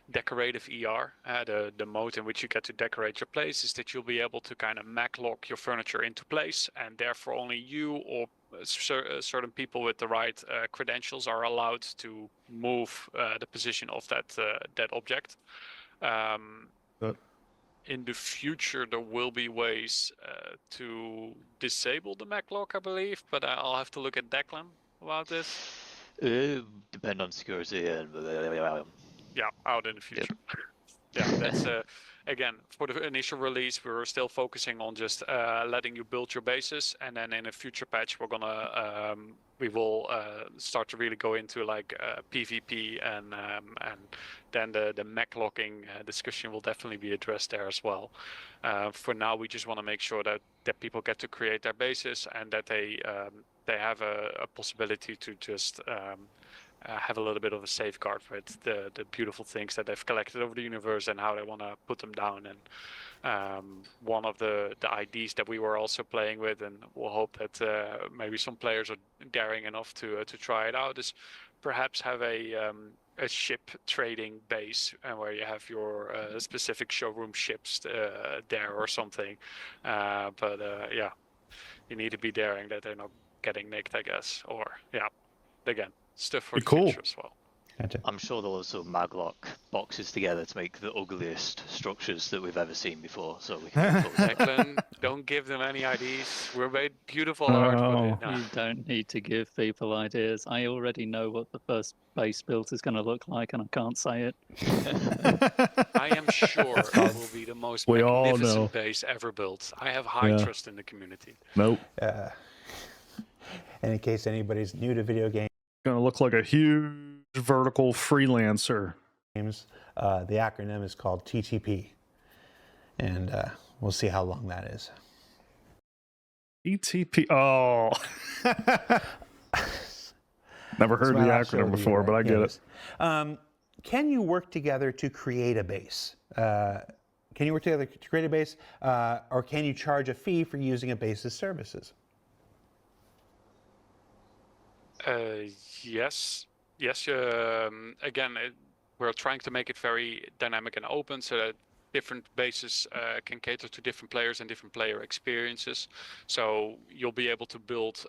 decorative ER, the mode in which you get to decorate your place, is that you'll be able to kind of mag lock your furniture into place, and therefore only you or certain people with the right credentials are allowed to move the position of that object. In the future, there will be ways to disable the mag lock, I believe, but I'll have to look at Declan about this. Depend on security and yeah, out in the future. Yeah, that's again, for the initial release, we're still focusing on just letting you build your bases, and then in a future patch, we will start to really go into like PvP, and then the mech locking discussion will definitely be addressed there as well. For now, we just want to make sure that people get to create their bases, and that they have a possibility to just have a little bit of a safeguard with the beautiful things that they've collected over the universe and how they want to put them down. And one of the IDs that we were also playing with, and we'll hope that maybe some players are daring enough to try it out, is perhaps have a ship trading base, and where you have your specific showroom ships there or something. But you need to be daring that they're not getting nicked, I guess. Or again, stuff for the future as well. Gotcha. I'm sure they'll also maglock boxes together to make the ugliest structures that we've ever seen before, so we can get close. Declan, don't give them any ideas. We're made beautiful art, Oh. but You don't need to give people ideas. I already know what the first base built is going to look like, and I can't say it. I am sure it will be the most We all know. magnificent base ever built. I have high Yeah. trust in the community. Nope. And in case anybody's new to video Gonna look like a huge vertical freelancer. games, the acronym is called TTP. And we'll see how long that is. ETP. Oh. Never heard the acronym before, but I get it. Can you work together to create a base? Can you work together to create a base, or can you charge a fee for using a base's services? Yes. Again, we're trying to make it very dynamic and open so that different bases can cater to different players and different player experiences. So you'll be able to build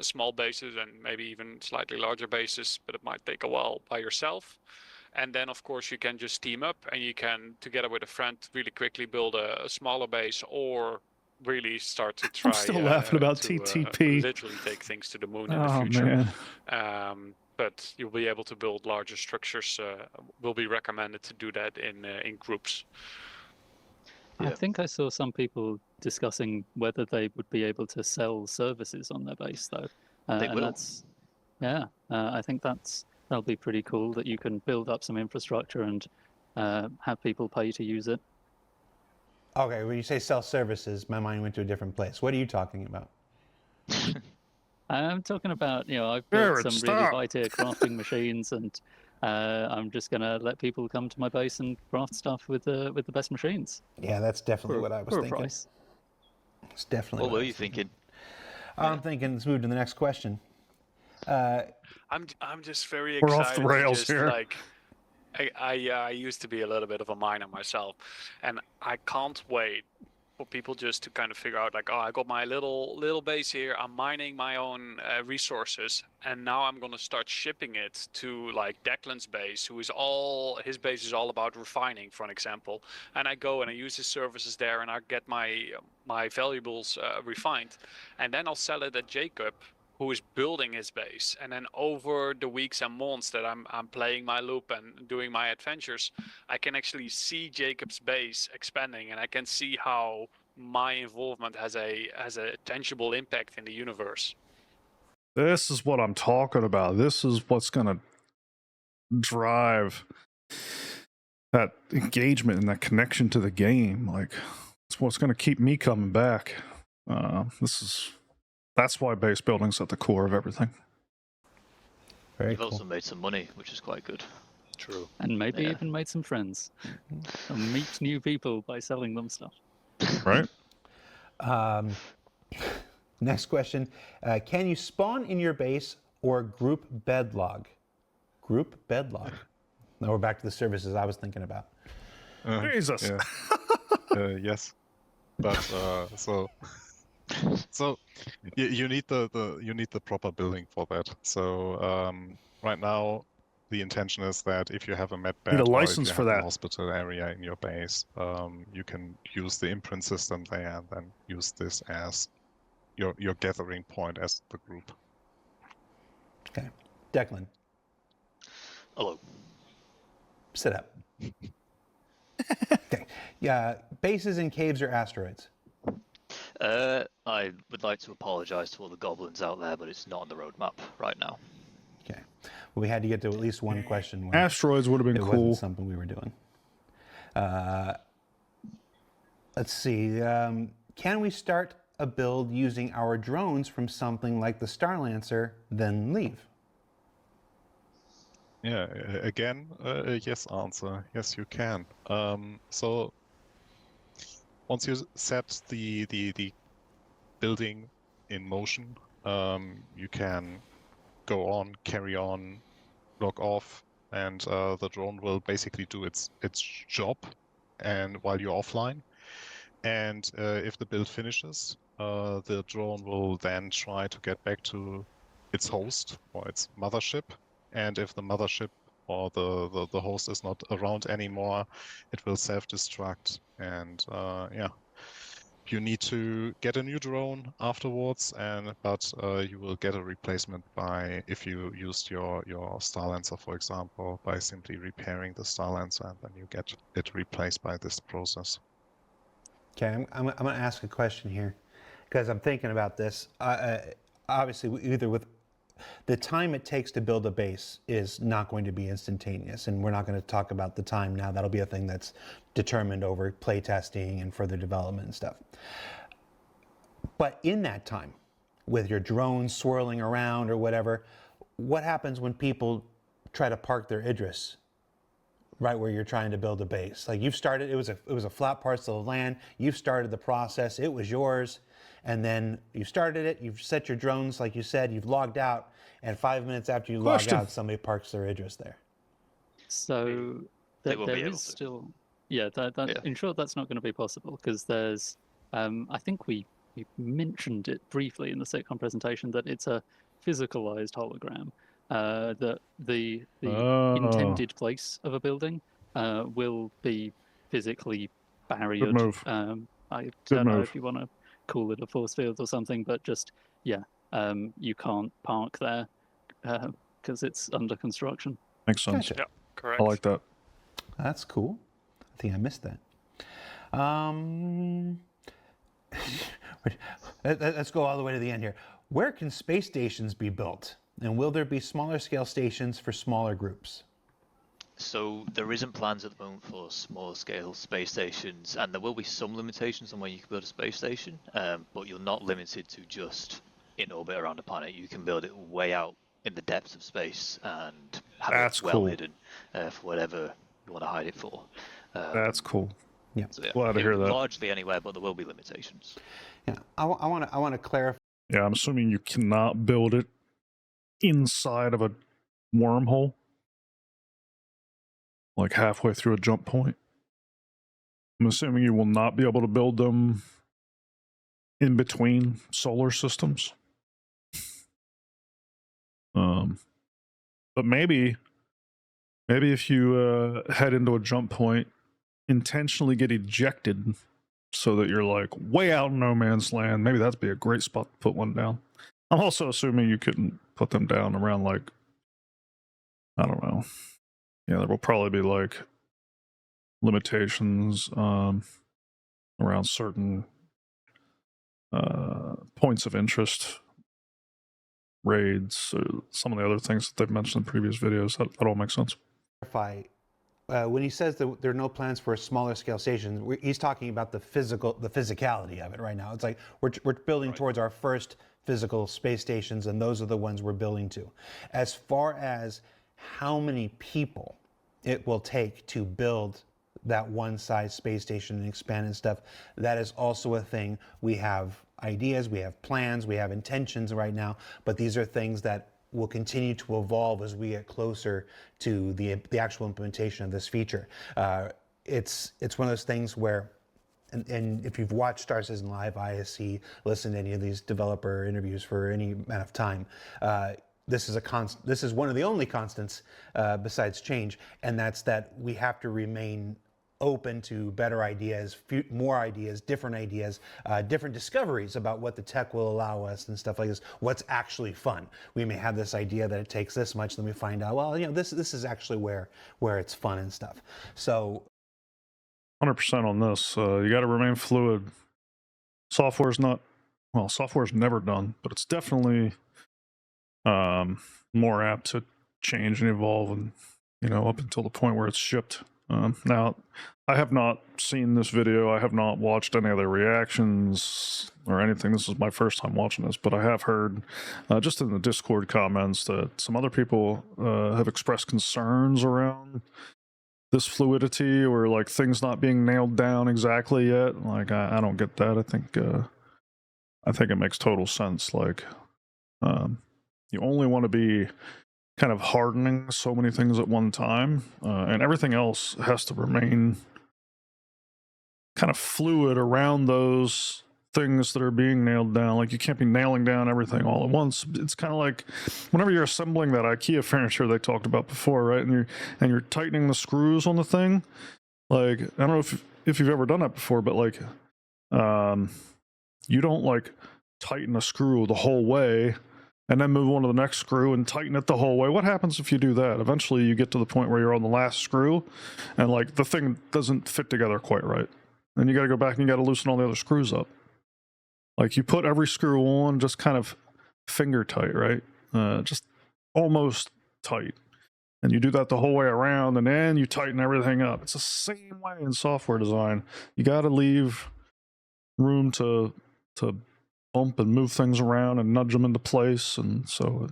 small bases and maybe even slightly larger bases, but it might take a while by yourself. And then, of course, you can just team up and you can, together with a friend, really quickly build a smaller base or really start to try. I'm still laughing about to, TTP. literally take things to the moon in the Oh, future. man. But you'll be able to build larger structures. Will be recommended to do that in groups. I think I saw some people discussing whether they would be able to sell services on their base, though. They and will. that's, yeah, I think that'll be pretty cool that you can build up some infrastructure and have people pay to use it. Okay, when you say sell services, my mind went to a different place. What are you talking about? I'm talking about, I've built Jared, some really stop. high-tier crafting machines, and I'm just gonna let people come to my base and craft stuff with the best machines. Yeah, that's definitely For, what I was for a thinking. price. It's definitely What what were I you was thinking? I'm thinking, let's move to the next question. I'm just very We're excited off the rails to just here. like I used to be a little bit of a miner myself, and I can't wait for people just to kind of figure out like, oh, I got my little base here. I'm mining my own resources, and now I'm gonna start shipping it to like Declan's base, his base is all about refining, for an example. And I go and I use his services there, and I get my valuables refined, and then I'll sell it at Jacob, who is building his base. And then over the weeks and months that I'm playing my loop and doing my adventures, I can actually see Jacob's base expanding, and I can see how my involvement has a tangible impact in the universe. This is what I'm talking about. This is what's gonna drive that engagement and that connection to the game. Like, it's what's gonna keep me coming back. That's why base building's at the core of everything. Very You've cool. also made some money, which is quite good. True. And maybe Yeah. even made some friends. And meet new people by selling them stuff. Right? Next question. Can you spawn in your base or group bedlog? Group bedlog. Now we're back to the services I was thinking about. Jesus. Yeah. Yes, but so you need the proper building for that. So right now the intention is that if you have a med bed Need a or if license you for have a that. hospital area in your base, you can use the imprint system there and then use this as your gathering point as the group. Okay. Declan, Hello. sit up. Okay. Yeah, bases in caves or asteroids? I would like to apologise to all the goblins out there, but it's not on the roadmap right now. Okay. Well, we had to get to at least one question where Asteroids would have been it cool. wasn't something we were doing. Let's see. Can we start a build using our drones from something like the Starlancer, then leave? Yeah, again, a yes answer. Yes, you can. So once you set the building in motion, you can go on, carry on, log off, and the drone will basically do its job, and while you're offline. And if the build finishes, the drone will then try to get back to its host or its mothership and if the mothership or the host is not around anymore, it will self-destruct. And yeah, you need to get a new drone afterwards, but you will get a replacement by, if you used your Starlancer, for example, by simply repairing the Starlancer, and then you get it replaced by this process. Okay, I'm going to ask a question here because I'm thinking about this. Obviously, either with the time it takes to build a base is not going to be instantaneous, and we're not going to talk about the time now. That'll be a thing that's determined over playtesting and further development and stuff. But in that time, with your drones swirling around or whatever, what happens when people try to park their Idris right where you're trying to build a base? Like, you've started, it was a flat parcel of land, you've started the process, it was yours, and then you started it, you've set your drones, like you said, you've logged out, and 5 minutes after you log out, somebody parks their Idris there. So They won't be there able is to. still, yeah, Yeah. in short, that's not going to be possible because there's, I think we mentioned it briefly in the sitcom presentation that it's a physicalized hologram. That the intended place of a building will be physically barriered. move. I Good don't know move. if you want to call it a force field or something, but just, yeah, you can't park there because it's under construction. Makes sense. Gotcha. Yeah, correct. I like that. That's cool. I think I missed that. Let's go all the way to the end here. Where can space stations be built? And will there be smaller scale stations for smaller groups? So there isn't plans at the moment for small scale space stations, and there will be some limitations on where you can build a space station, but you're not limited to just in orbit around a planet. You can build it way out in the depths of space and have That's it well cool. hidden for whatever you want to hide it for. That's cool. Yeah. So yeah, Glad to hear that. largely anywhere, but there will be limitations. Yeah. I want to clarify. Yeah, I'm assuming you cannot build it inside of a wormhole, like halfway through a jump point. I'm assuming you will not be able to build them in between solar systems. But maybe if you head into a jump point, intentionally get ejected so that you're like way out in no man's land, maybe that'd be a great spot to put one down. I'm also assuming you couldn't put them down around, like, I don't know. Yeah, there will probably be like limitations around certain points of interest, raids, some of the other things that they've mentioned in previous videos. That all makes sense. When he says that there are no plans for a smaller scale station, he's talking about the physicality of it right now. It's like we're building towards our first physical space stations, and those are the ones we're building to. As far as how many people it will take to build that one size space station and expand and stuff, that is also a thing. We have ideas, we have plans, we have intentions right now, but these are things that will continue to evolve as we get closer to the actual implementation of this feature. It's one of those things where, and if you've watched Star Citizen Live, ISC, listened to any of these developer interviews for any amount of time, this is one of the only constants besides change, and that's that we have to remain open to better ideas, more ideas, different discoveries about what the tech will allow us and stuff like this. What's actually fun? We may have this idea that it takes this much, then we find out, well, this is actually where it's fun and stuff. So 100% on this. You got to remain fluid. Software's never done, but it's definitely more apt to change and evolve, and up until the point where it's shipped. Now, I have not seen this video. I have not watched any other reactions or anything. This is my first time watching this, but I have heard just in the Discord comments that some other people have expressed concerns around this fluidity, or like things not being nailed down exactly yet. Like, I don't get that. I think it makes total sense. Like, you only want to be kind of hardening so many things at one time, and everything else has to remain kind of fluid around those things that are being nailed down. Like you can't be nailing down everything all at once. It's kind of like whenever you're assembling that IKEA furniture they talked about before, right? And you're tightening the screws on the thing. Like I don't know if you've ever done that before, but like you don't like tighten a screw the whole way and then move on to the next screw and tighten it the whole way. What happens if you do that? Eventually you get to the point where you're on the last screw and like the thing doesn't fit together quite right. Then you got to go back and you got to loosen all the other screws up. Like you put every screw on just kind of finger tight, right? Just almost tight. And you do that the whole way around and then you tighten everything up. It's the same way in software design. You got to leave room to bump and move things around and nudge them into place. And so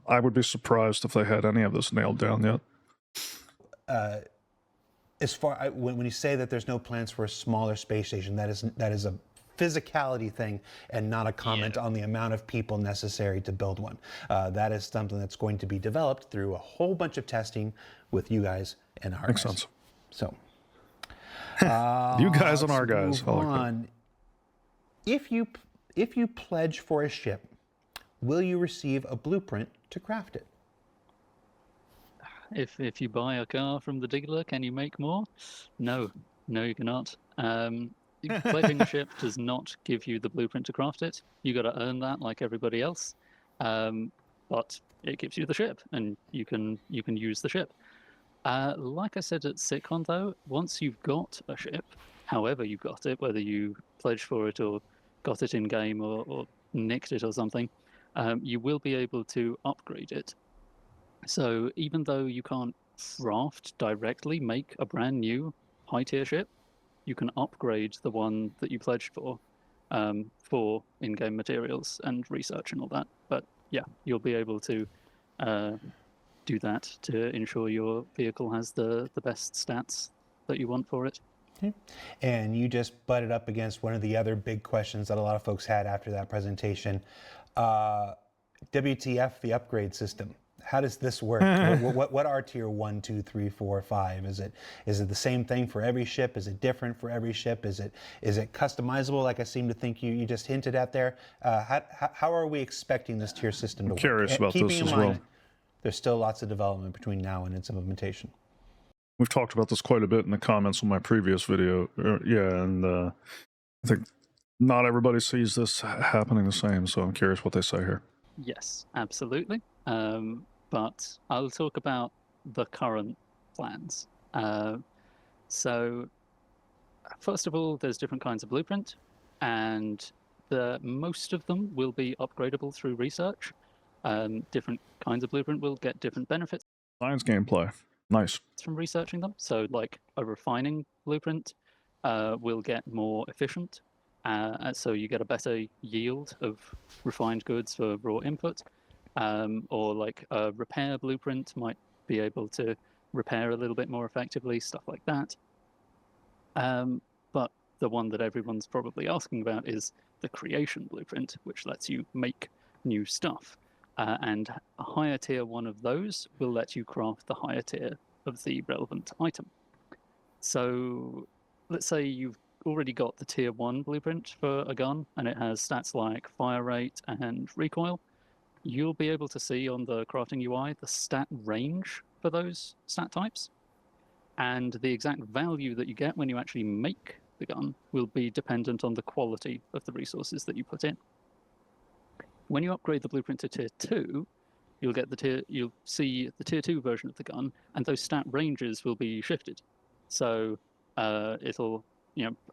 I would be surprised if they had any of this nailed down yet. As far when you say that there's no plans for a smaller space station, that is a physicality thing and not a comment on the amount of people necessary to build one. That is something that's going to be developed through a whole bunch of testing with you guys and our Makes guys. sense. So you guys and our guys. Move on. If you pledge for a ship, will you receive a blueprint to craft it? If you buy a car from the dealer, can you make more? No, you cannot. Pledging a ship does not give you the blueprint to craft it. You got to earn that like everybody else. But it gives you the ship, and you can use the ship. Like I said at SitCon, though, once you've got a ship, however you got it, whether you pledged for it or got it in game or nicked it or something, you will be able to upgrade it. So even though you can't craft directly, make a brand new high tier ship, you can upgrade the one that you pledged for in-game materials and research and all that. But yeah, you'll be able to do that to ensure your vehicle has the best stats that you want for it. Okay. And you just butted up against one of the other big questions that a lot of folks had after that presentation. WTF, the upgrade system. How does this work? What are tier 1, 2, 3, 4, 5? Is it the same thing for every ship? Is it different for every ship? Is it customizable, like I seem to think you just hinted at there? How are we expecting this tier system to work? Curious about this as well. There's still lots of development between now and its implementation. We've talked about this quite a bit in the comments on my previous video. And I think not everybody sees this happening the same, so I'm curious what they say here. Yes, absolutely. But I'll talk about the current plans. So first of all, there's different kinds of blueprint, and most of them will be upgradable through research. Different kinds of blueprint will get different benefits. Science gameplay. Nice. From researching them. So like a refining blueprint will get more efficient. So you get a better yield of refined goods for raw input. Or like a repair blueprint might be able to repair a little bit more effectively, stuff like that. But the one that everyone's probably asking about is the creation blueprint, which lets you make new stuff. And a higher tier one of those will let you craft the higher tier of the relevant item. So let's say you've already got the tier 1 blueprint for a gun, and it has stats like fire rate and recoil. You'll be able to see on the crafting UI the stat range for those stat types. And the exact value that you get when you actually make the gun will be dependent on the quality of the resources that you put in. When you upgrade the blueprint to tier 2, you'll see the tier 2 version of the gun, and those stat ranges will be shifted. So it'll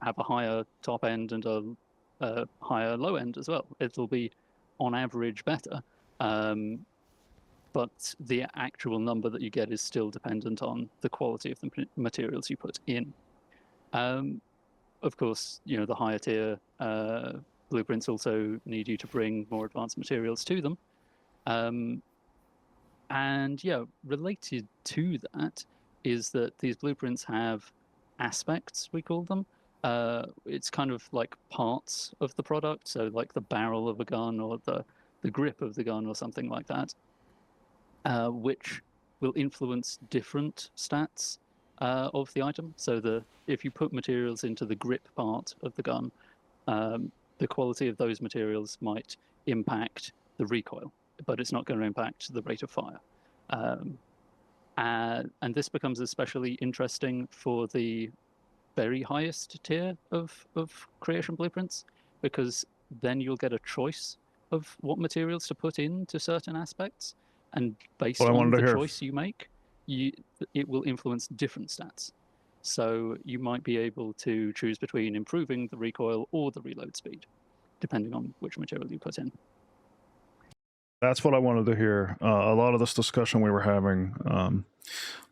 have a higher top end and a higher low end as well. It'll be on average better, but the actual number that you get is still dependent on the quality of the materials you put in. Of course, the higher tier blueprints also need you to bring more advanced materials to them. And yeah, related to that is that these blueprints have aspects, we call them. It's kind of like parts of the product, so like the barrel of a gun or the grip of the gun or something like that, which will influence different stats of the item. So if you put materials into the grip part of the gun, the quality of those materials might impact the recoil, but it's not going to impact the rate of fire. And this becomes especially interesting for the very highest tier of creation blueprints, because then you'll get a choice of what materials to put into certain aspects, and based What I on wanted to the hear. choice you make, it will influence different stats. So you might be able to choose between improving the recoil or the reload speed, depending on which material you put in. That's what I wanted to hear. A lot of this discussion we were having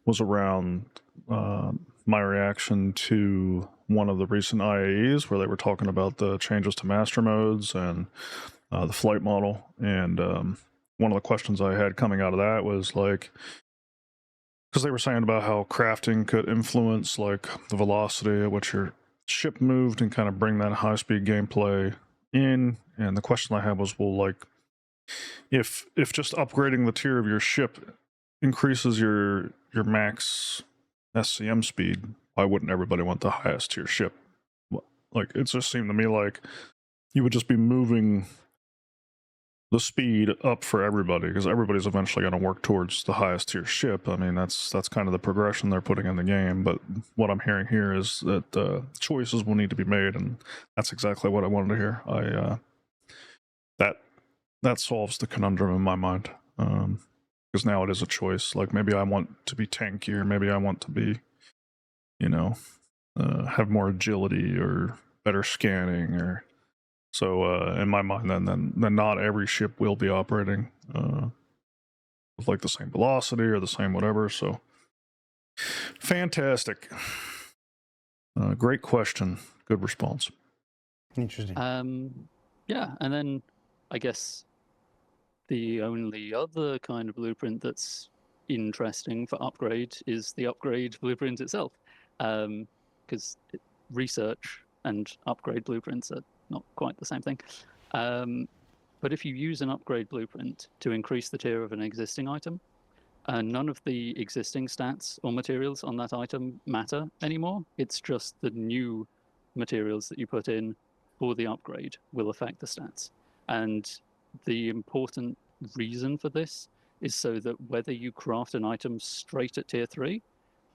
was around my reaction to one of the recent IAEs where they were talking about the changes to master modes and the flight model. And one of the questions I had coming out of that was like, because they were saying about how crafting could influence like the velocity at which your ship moved and kind of bring that high-speed gameplay in. And the question I had was, well, like, if just upgrading the tier of your ship increases your max SCM speed, why wouldn't everybody want the highest tier ship? Like, it just seemed to me like you would just be moving the speed up for everybody, because everybody's eventually going to work towards the highest tier ship. I mean, that's kind of the progression they're putting in the game. But what I'm hearing here is that choices will need to be made, and that's exactly what I wanted to hear. That solves the conundrum in my mind, because now it is a choice. Like, maybe I want to be tankier, maybe I want to be, have more agility or better scanning, or so. In my mind, then not every ship will be operating with like the same velocity or the same whatever. So fantastic. Great question. Good response. Interesting. Yeah, and then I guess the only other kind of blueprint that's interesting for upgrade is the upgrade blueprint itself, because research and upgrade blueprints are not quite the same thing. But if you use an upgrade blueprint to increase the tier of an existing item, none of the existing stats or materials on that item matter anymore. It's just the new materials that you put in for the upgrade will affect the stats. And the important reason for this is so that whether you craft an item straight at tier 3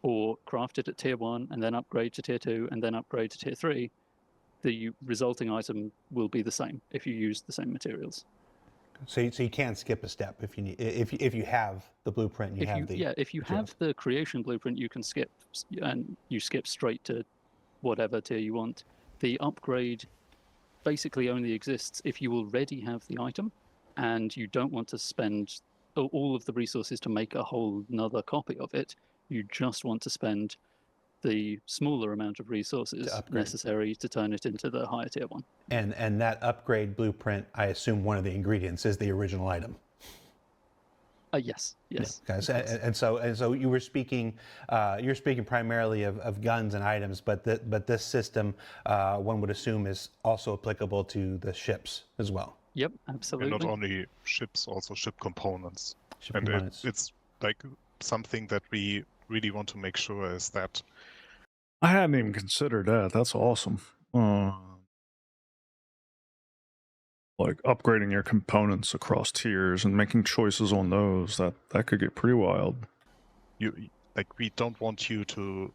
or craft it at tier 1 and then upgrade to tier 2 and then upgrade to tier 3, the resulting item will be the same if you use the same materials. So you can't skip a step if you need, if you have the blueprint and if you have the creation blueprint, you can skip, and you skip straight to whatever tier you want. The upgrade basically only exists if you already have the item and you don't want to spend all of the resources to make a whole nother copy of it. You just want to spend the smaller amount of resources necessary to turn it into the higher tier one. And that upgrade blueprint, I assume one of the ingredients is the original item. Yes. Guys, and so you were speaking. You're speaking primarily of guns and items, but this system, one would assume, is also applicable to the ships as well. Yep, absolutely. And not only ships, also ship components. Components. It's like something that we really want to make sure is that. I hadn't even considered that. That's awesome. Like upgrading your components across tiers and making choices on those, that could get pretty wild. We don't want you to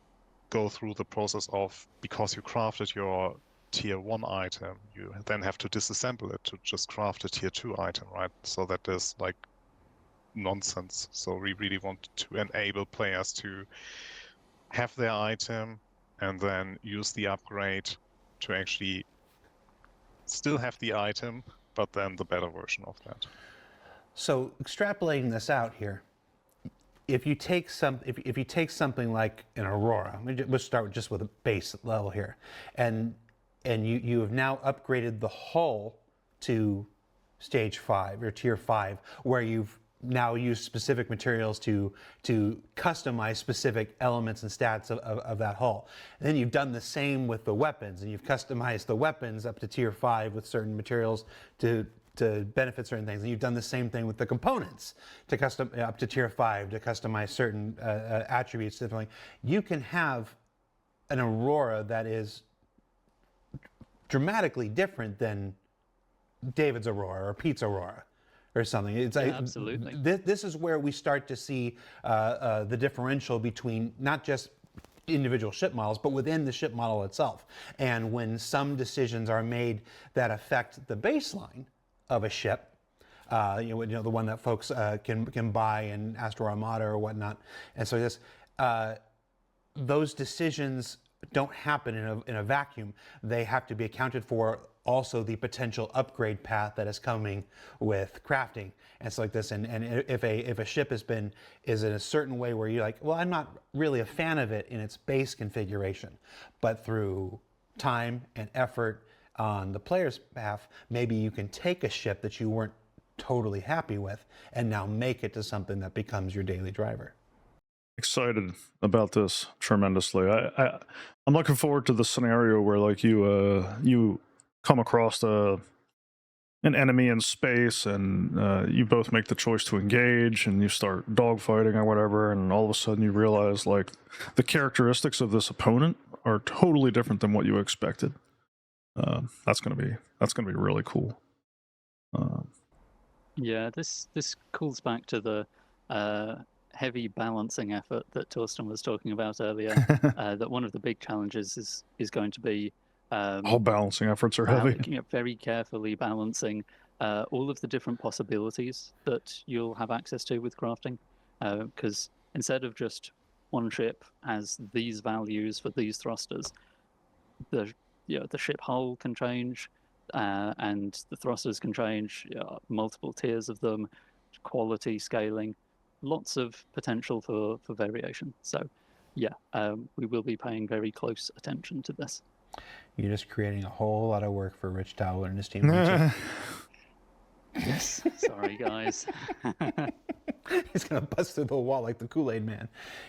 go through the process of, because you crafted your tier 1 item, you then have to disassemble it to just craft a tier 2 item, right? So that is like nonsense. So we really want to enable players to have their item and then use the upgrade to actually still have the item, but then the better version of that. So extrapolating this out here, if you take something like an Aurora, let's start just with a base level here, and you have now upgraded the hull to stage 5 or tier 5, where you've now used specific materials to customize specific elements and stats of that hull. And then you've done the same with the weapons, and you've customized the weapons up to tier 5 with certain materials to benefit certain things. And you've done the same thing with the components to custom up to tier 5 to customize certain attributes. You can have an Aurora that is dramatically different than David's Aurora or Pete's Aurora or something. It's like, absolutely. This is where we start to see the differential between not just individual ship models, but within the ship model itself. And when some decisions are made that affect the baseline of a ship, the one that folks can buy in Astro Armada or whatnot, and so those decisions don't happen in a vacuum. They have to be accounted for. Also, the potential upgrade path that is coming with crafting and stuff like this. And if a ship is in a certain way where you're like, well, I'm not really a fan of it in its base configuration, but through time and effort on the player's behalf, maybe you can take a ship that you weren't totally happy with and now make it to something that becomes your daily driver. Excited about this tremendously. I'm looking forward to the scenario where like you come across an enemy in space and you both make the choice to engage and you start dogfighting or whatever, and all of a sudden you realize like the characteristics of this opponent are totally different than what you expected. That's gonna be really cool. Yeah, this calls back to the heavy balancing effort that Torsten was talking about earlier. That one of the big challenges is going to be all balancing efforts are heavy. Very carefully balancing all of the different possibilities that you'll have access to with crafting. Because instead of just one ship has these values for these thrusters, the ship hull can change, and the thrusters can change, multiple tiers of them, quality scaling, lots of potential for variation. So yeah, we will be paying very close attention to this. You're just creating a whole lot of work for Rich Towler and his team, aren't you? Yes. Sorry, guys. He's gonna bust through the wall like the Kool-Aid Man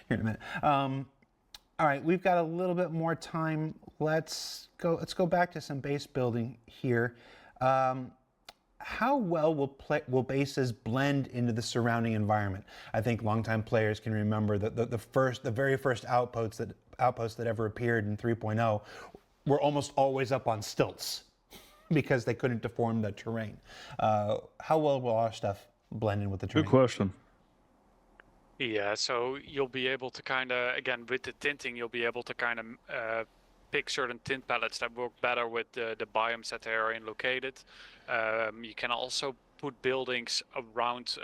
here in a minute. All right, we've got a little bit more time. Let's go back to some base building here. How well will bases blend into the surrounding environment? I think longtime players can remember that the very first outposts that ever appeared in 3.0 were almost always up on stilts because they couldn't deform the terrain. How well will our stuff blend in with the terrain? Good question. Yeah, so you'll be able to kind of, again, with the tinting, you'll be able to kind of pick certain tint palettes that work better with the biomes that they are in located. You can also put buildings around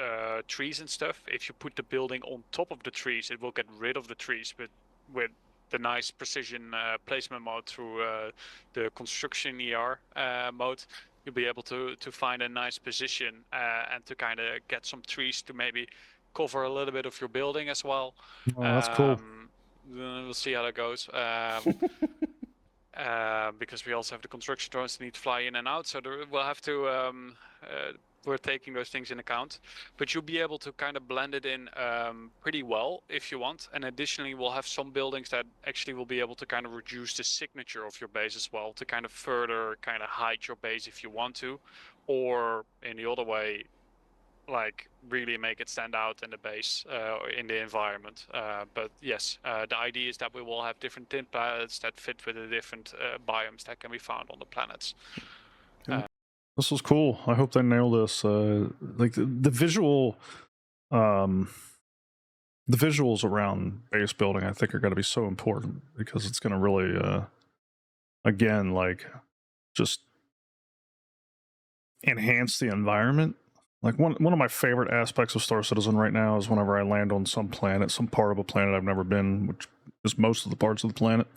trees and stuff. If you put the building on top of the trees, it will get rid of the trees, but with the nice precision placement mode through the construction ER mode, you'll be able to find a nice position and to kind of get some trees to maybe cover a little bit of your building as well. Oh, that's cool. We'll see how that goes. Because we also have the construction drones that need to fly in and out, so we'll have to we're taking those things in account, but you'll be able to kind of blend it in pretty well if you want. And additionally, we'll have some buildings that actually will be able to kind of reduce the signature of your base as well, to kind of further kind of hide your base if you want to, or in the other way, like really make it stand out in the base, in the environment. But yes, the idea is that we will have different tint palettes that fit with the different biomes that can be found on the planets. This was cool. I hope they nail this. Like the visual, the visuals around base building, I think, are going to be so important because it's going to really, again, like just enhance the environment. Like one of my favorite aspects of Star Citizen right now is whenever I land on some planet, some part of a planet I've never been, which is most of the parts of the planet,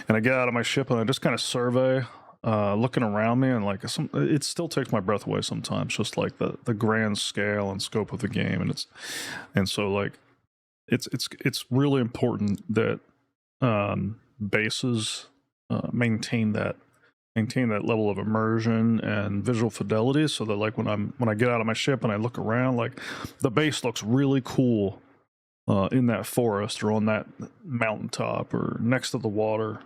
and I get out of my ship and I just kind of survey, looking around me, and like it still takes my breath away sometimes, just like the grand scale and scope of the game, and so like it's really important that bases maintain that level of immersion and visual fidelity, so that like when I get out of my ship and I look around, like the base looks really cool in that forest or on that mountaintop or next to the water,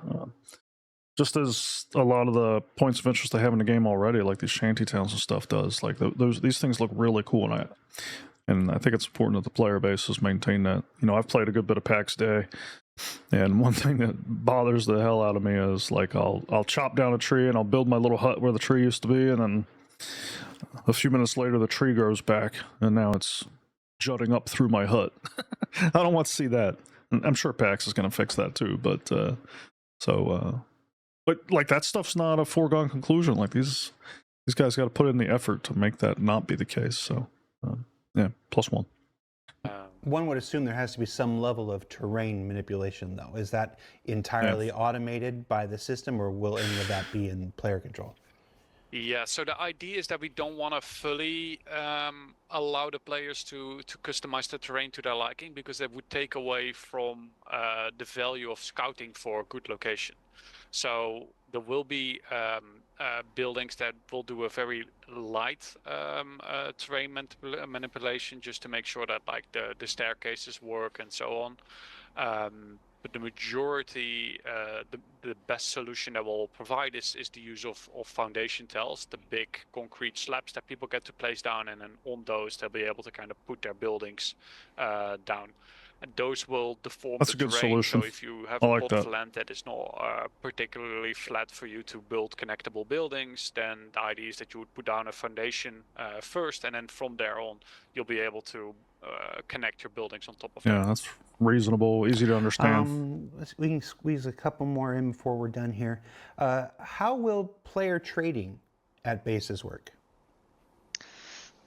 just as a lot of the points of interest I have in the game already, like these shanty towns and stuff does. Like these things look really cool, and I think it's important that the player bases maintain that. You know, I've played a good bit of PAX Day, And one thing that bothers the hell out of me is like I'll chop down a tree and I'll build my little hut where the tree used to be, and then a few minutes later the tree grows back and now it's jutting up through my hut. I don't want to see that. I'm sure PAX is going to fix that too, but but like that stuff's not a foregone conclusion. Like these guys got to put in the effort to make that not be the case. So yeah, +1. One would assume there has to be some level of terrain manipulation, though. Is that entirely automated by the system, or will any of that be in player control? Yeah, so the idea is that we don't want to fully allow the players to customize the terrain to their liking, because that would take away from the value of scouting for a good location. So there will be buildings that will do a very light terrain manipulation, just to make sure that like the staircases work and so on. But the majority, the best solution that we'll provide is the use of foundation tiles, the big concrete slabs that people get to place down, and then on those they'll be able to kind of put their buildings down. And those will deform That's the a good terrain. solution. So if you have I a like plot that. of land that is not particularly flat for you to build connectable buildings, then the idea is that you would put down a foundation first, and then from there on you'll be able to connect your buildings on top of Yeah, that. that's reasonable, easy to understand. We can squeeze a couple more in before we're done here. How will player trading at bases work?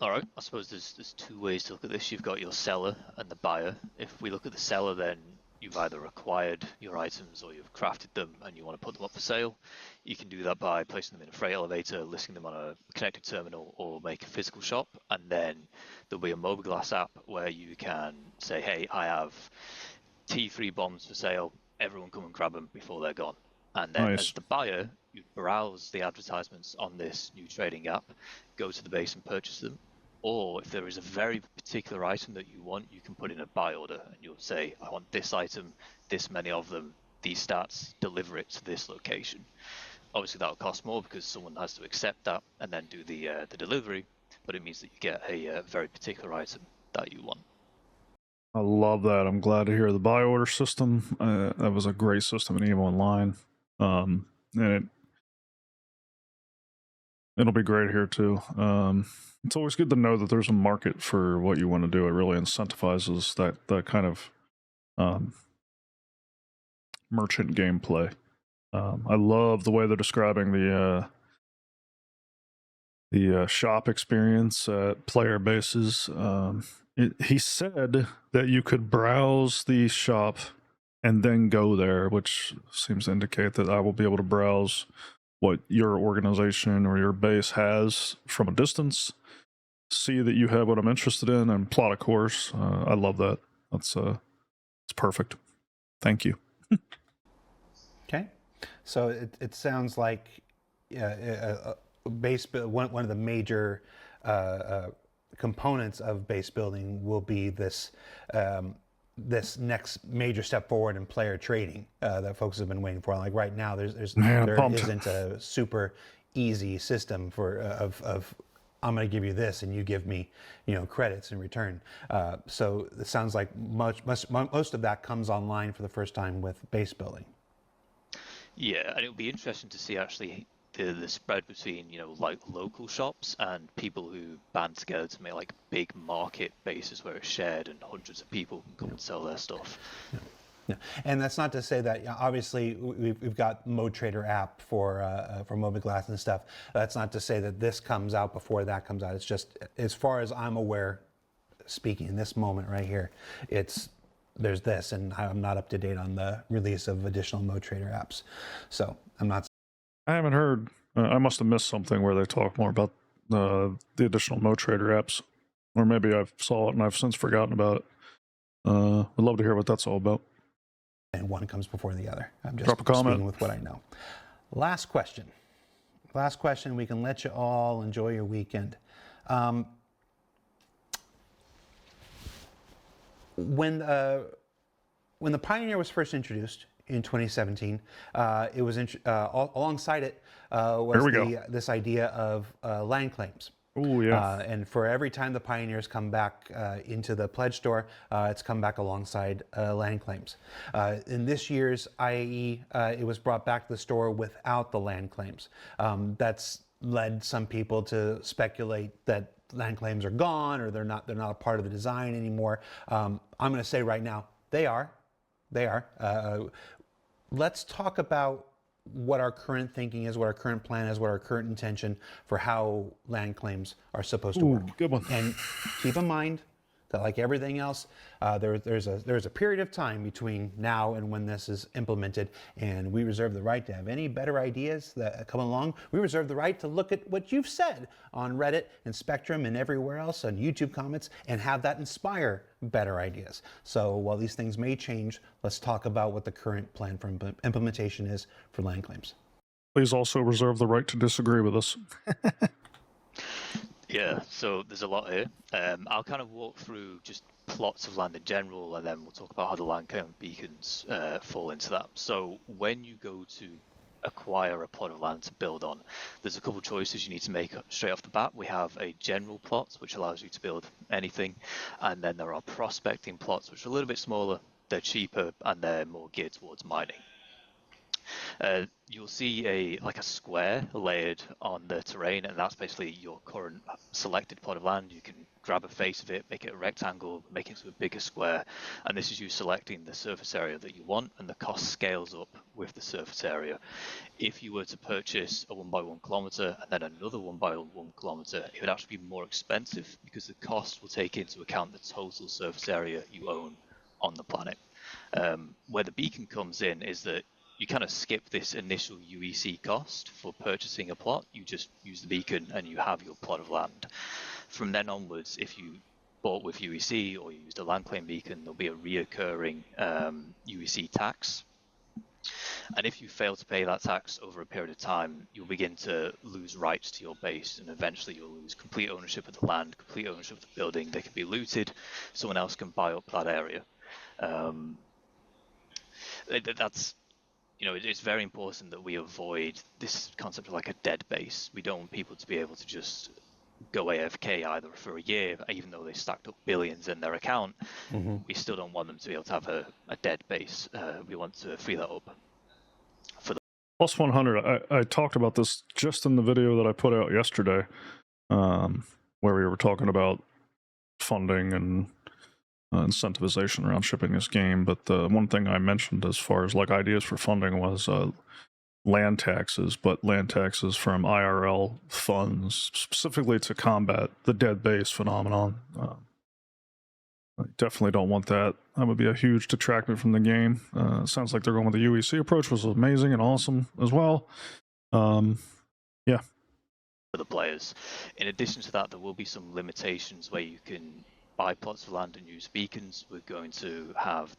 All right, I suppose there's two ways to look at this. You've got your seller and the buyer. If we look at the seller, then you've either acquired your items or you've crafted them and you want to put them up for sale. You can do that by placing them in a freight elevator, listing them on a connected terminal, or make a physical shop. And then there'll be a mobiGlas app where you can say, hey, I have T3 bombs for sale. Everyone come and grab them before they're gone. And then Nice. as the buyer, you browse the advertisements on this new trading app, go to the base and purchase them. Or if there is a very particular item that you want, you can put in a buy order and you'll say, I want this item, this many of them, these stats, deliver it to this location. Obviously that'll cost more because someone has to accept that and then do the delivery, but it means that you get a very particular item that you want. I love that. I'm glad to hear the buy order system. That was a great system in EVE Online. And it'll be great here too. It's always good to know that there's a market for what you want to do. It really incentivizes that kind of merchant gameplay. I love the way they're describing the shop experience at player bases. He said that you could browse the shop and then go there, which seems to indicate that I will be able to browse what your organization or your base has from a distance, see that you have what I'm interested in, and plot a course. I love that. It's perfect. Thank you. Okay, so it sounds like base one of the major components of base building will be this this next major step forward in player trading that folks have been waiting for. Like right now, there isn't a super easy system for of I'm going to give you this and you give me, credits in return. So it sounds like most of that comes online for the first time with base building. Yeah, and it'll be interesting to see actually the spread between like local shops and people who band together to make like big market bases where it's shared and hundreds of people can come and sell their stuff. Yeah, and that's not to say that obviously we've got Mode Trader app for mobiGlas and stuff. That's not to say that this comes out before that comes out. It's just as far as I'm aware, speaking in this moment right here, there's this, and I'm not up to date on the release of additional Mode Trader apps. So I'm not. I haven't heard. I must have missed something where they talk more about the additional Mode Trader apps, or maybe I saw it and I've since forgotten about it. I'd love to hear what that's all about. And one comes before the other. I'm just Drop a comment. speaking with what I know. Last question. Last question. We can let you all enjoy your weekend. When the Pioneer was first introduced in 2017, it was alongside it was this idea of land claims. Oh, yeah. And for every time the Pioneers come back into the pledge store, it's come back alongside land claims. In this year's IAE, it was brought back to the store without the land claims. That's led some people to speculate that land claims are gone or they're not a part of the design anymore. I'm going to say right now, they are. They are. Let's talk about what our current thinking is, what our current plan is, what our current intention for how land claims are supposed to work. Good one. And keep in mind that, like everything else, there's a period of time between now and when this is implemented, and we reserve the right to have any better ideas that come along. We reserve the right to look at what you've said on Reddit and Spectrum and everywhere else on YouTube comments and have that inspire better ideas. So while these things may change, let's talk about what the current plan for implementation is for land claims. Please also reserve the right to disagree with us. Yeah, so there's a lot here. I'll kind of walk through just plots of land in general, and then we'll talk about how the land claim beacons fall into that. So when you go to acquire a plot of land to build on, there's a couple of choices you need to make straight off the bat. We have a general plot, which allows you to build anything, and then there are prospecting plots, which are a little bit smaller, they're cheaper, and they're more geared towards mining. You'll see a square layered on the terrain, and that's basically your current selected plot of land. You can grab a face of it, make it a rectangle, make it into a bigger square, and this is you selecting the surface area that you want, and the cost scales up with the surface area. If you were to purchase a 1 by 1 kilometer and then another 1 by 1 kilometer, it would actually be more expensive because the cost will take into account the total surface area you own on the planet. Where the beacon comes in is that you kind of skip this initial UEC cost for purchasing a plot. You just use the beacon and you have your plot of land. From then onwards, if you bought with UEC or used a land claim beacon, there'll be a reoccurring UEC tax. And if you fail to pay that tax over a period of time, you'll begin to lose rights to your base, and eventually you'll lose complete ownership of the land, complete ownership of the building. They can be looted. Someone else can buy up that area. That's it's very important that we avoid this concept of like a dead base. We don't want people to be able to just go AFK either for a year, even though they stacked up billions in their account. Mm-hmm. We still don't want them to be able to have a dead base. We want to free that up. For the Plus 100, I talked about this just in the video that I put out yesterday, where we were talking about funding and incentivization around shipping this game. But the one thing I mentioned as far as like ideas for funding was land taxes, but land taxes from IRL funds specifically to combat the dead base phenomenon. I definitely don't want that. That would be a huge detractor from the game. Sounds like they're going with the UEC approach, was amazing and awesome as well. Yeah. For the players. In addition to that, there will be some limitations where you can buy plots of land and use beacons. We're going to have,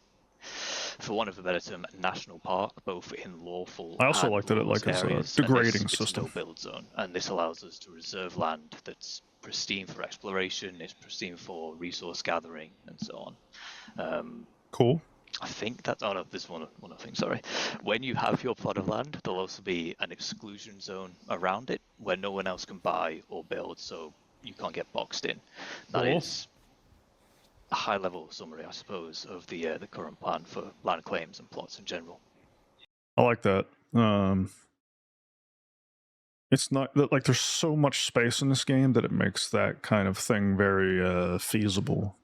for want of a better term, a national park, both in lawful. I also like that it like it's a degrading system. It's a no-build zone, and this allows us to reserve land that's pristine for exploration, it's pristine for resource gathering, and so on. Cool. I think that's there's one other thing. Sorry. When you have your plot of land, there'll also be an exclusion zone around it where no one else can buy or build, so you can't get boxed in. That is a high-level summary, I suppose, of the current plan for land claims and plots in general. I like that. It's not that like there's so much space in this game that it makes that kind of thing very feasible.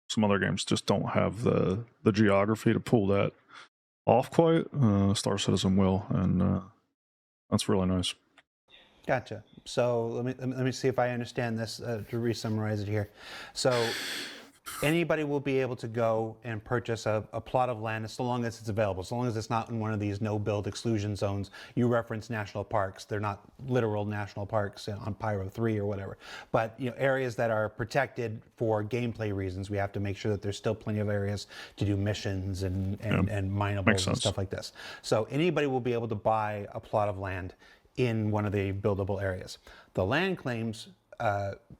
Some other games just don't have the geography to pull that off quite. Star Citizen will, and that's really nice. Gotcha. So let me see if I understand this to re-summarize it here. So anybody will be able to go and purchase a plot of land so long as it's available, so long as it's not in one of these no-build exclusion zones. You reference national parks. They're not literal national parks on Pyro 3 or whatever, but areas that are protected for gameplay reasons. We have to make sure that there's still plenty of areas to do missions and minables and stuff like this. So anybody will be able to buy a plot of land in one of the buildable areas. The land claims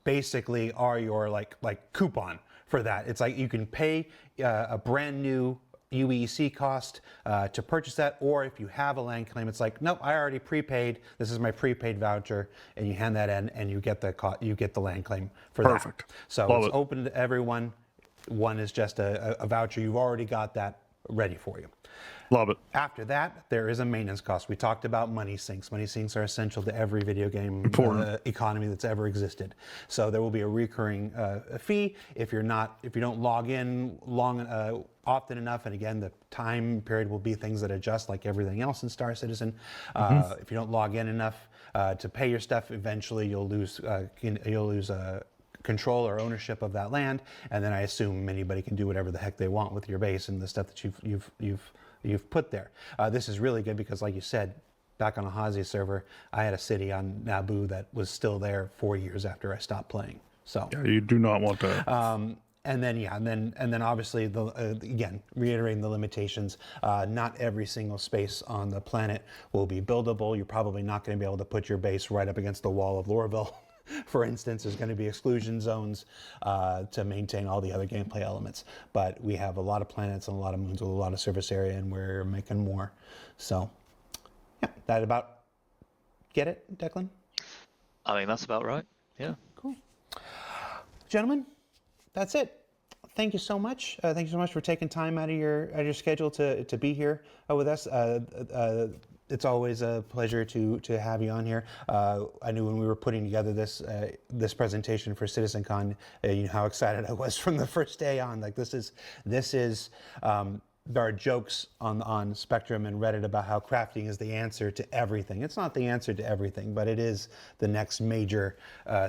basically are your like coupon for that. It's like you can pay a brand new UEC cost to purchase that, or if you have a land claim, it's like, nope, I already prepaid. This is my prepaid voucher, and you hand that in, and you get the land claim for Perfect. that. So Love it's it. open to everyone. One is just a voucher. You've already got that ready for you. Love it. After that, there is a maintenance cost. We talked about money sinks. Money sinks are essential to every video game economy that's ever existed. So there will be a recurring fee if you don't log in often enough. And again, the time period will be things that adjust like everything else in Star Citizen. If you don't log in enough to pay your stuff, eventually you'll lose control or ownership of that land, and then I assume anybody can do whatever the heck they want with your base and the stuff that you've put there. This is really good because, like you said, back on a Hazi server, I had a city on Naboo that was still there 4 years after I stopped playing. So Yeah, you do not want that. and then obviously again, reiterating the limitations, not every single space on the planet will be buildable. You're probably not going to be able to put your base right up against the wall of Lorville. For instance, there's going to be exclusion zones to maintain all the other gameplay elements. But we have a lot of planets and a lot of moons with a lot of surface area, and we're making more. So, yeah, that about get it, Declan? I think that's about right. Yeah. Cool. Gentlemen, that's it. Thank you so much. Thank you so much for taking time out of your schedule to be here with us. It's always a pleasure to have you on here. I knew when we were putting together this presentation for CitizenCon, you know how excited I was from the first day on. Like this is there are jokes on Spectrum and Reddit about how crafting is the answer to everything. It's not the answer to everything, but it is the next major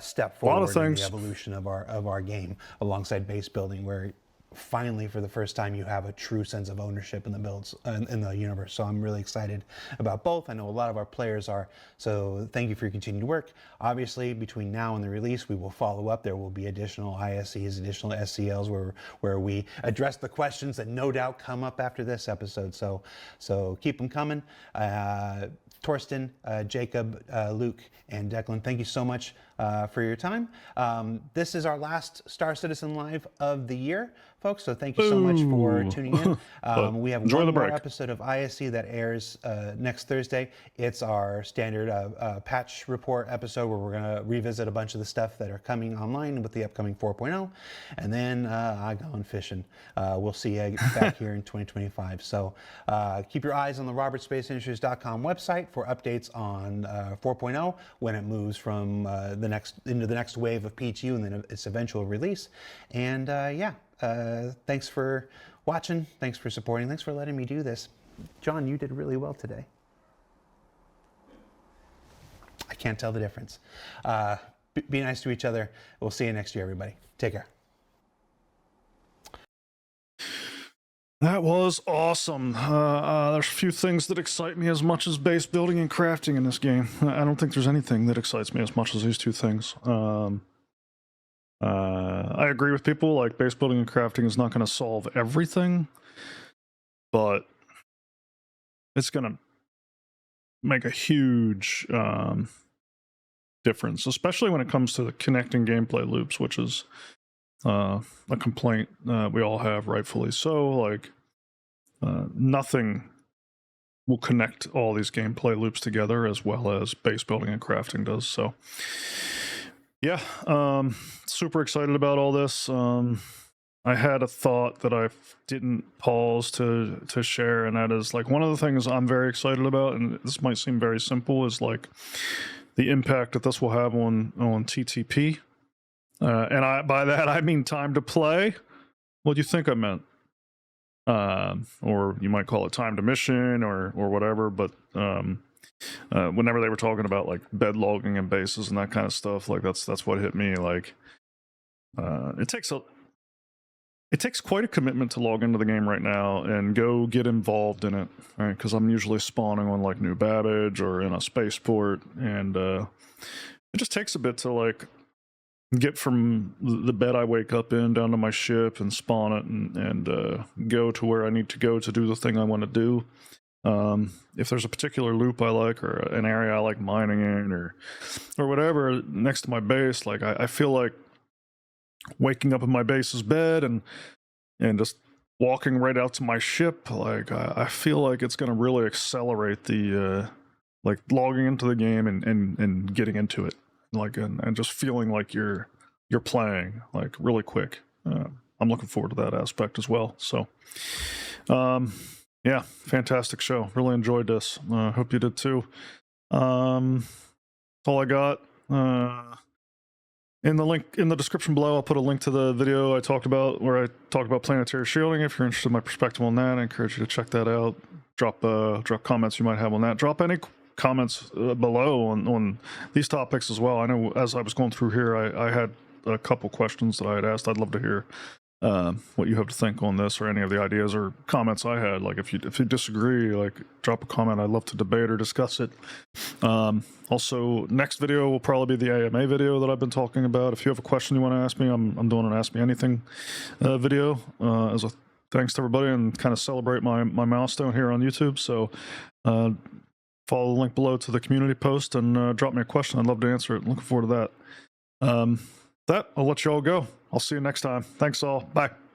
step forward in the evolution of our game, alongside base building, where finally, for the first time, you have a true sense of ownership in the builds in the universe. So I'm really excited about both. I know a lot of our players are. So thank you for your continued work. Obviously, between now and the release, we will follow up. There will be additional ISEs, additional SCLs where we address the questions that no doubt come up after this episode. So keep them coming. Torsten, Jacob, Luke, and Declan, thank you so much for your time. This is our last Star Citizen Live of the year, folks, so thank you so much for tuning in. We have one more episode of ISC that airs next Thursday. It's our standard patch report episode where we're going to revisit a bunch of the stuff that are coming online with the upcoming 4.0, and then I go on fishing. We'll see you back here in 2025. So keep your eyes on the robertsspaceindustries.com website for updates on 4.0 when it moves from into the next wave of PTU and then its eventual release. And thanks for watching. Thanks for supporting. Thanks for letting me do this. John, you did really well today. I can't tell the difference. Be nice to each other. We'll see you next year, everybody. Take care. That was awesome. There's a few things that excite me as much as base building and crafting in this game. I don't think there's anything that excites me as much as these two things. I agree with people, like base building and crafting is not going to solve everything, but it's going to make a huge difference, especially when it comes to the connecting gameplay loops, which is a complaint we all have, rightfully so. Like nothing will connect all these gameplay loops together as well as base building and crafting does. So yeah, super excited about all this. I had a thought that I didn't pause to share, and that is like one of the things I'm very excited about, and this might seem very simple, is like the impact that this will have on TTP. And by that I mean time to play. What do you think I meant? Or you might call it time to mission or whatever, but whenever they were talking about like bed logging and bases and that kind of stuff, like that's what hit me. Like it takes quite a commitment to log into the game right now and go get involved in it, right? Because I'm usually spawning on like New Babbage or in a spaceport, and it just takes a bit to like get from the bed I wake up in down to my ship and spawn it and go to where I need to go to do the thing I want to do. If there's a particular loop I like or an area I like mining in or whatever next to my base, like I feel like waking up in my base's bed and just walking right out to my ship. Like I feel like it's going to really accelerate the like logging into the game and getting into it, like and just feeling like you're playing like really quick. I'm looking forward to that aspect as well. So yeah, fantastic show. Really enjoyed this. Hope you did too. That's all I got. In the description below, I'll put a link to the video I talked about where I talked about planetary shielding. If you're interested in my perspective on that, I encourage you to check that out. Drop comments you might have on that. Drop any comments below on these topics as well. I know as I was going through here, I had a couple questions that I had asked. I'd love to hear what you have to think on this, or any of the ideas or comments I had. Like if you disagree, like drop a comment. I'd love to debate or discuss it. Also, next video will probably be the AMA video that I've been talking about. If you have a question you want to ask me, I'm doing an Ask Me Anything video as a thanks to everybody, and kind of celebrate my milestone here on YouTube. So follow the link below to the community post and drop me a question. I'd love to answer it. Looking forward to that. I'll let you all go. I'll see you next time. Thanks all. Bye.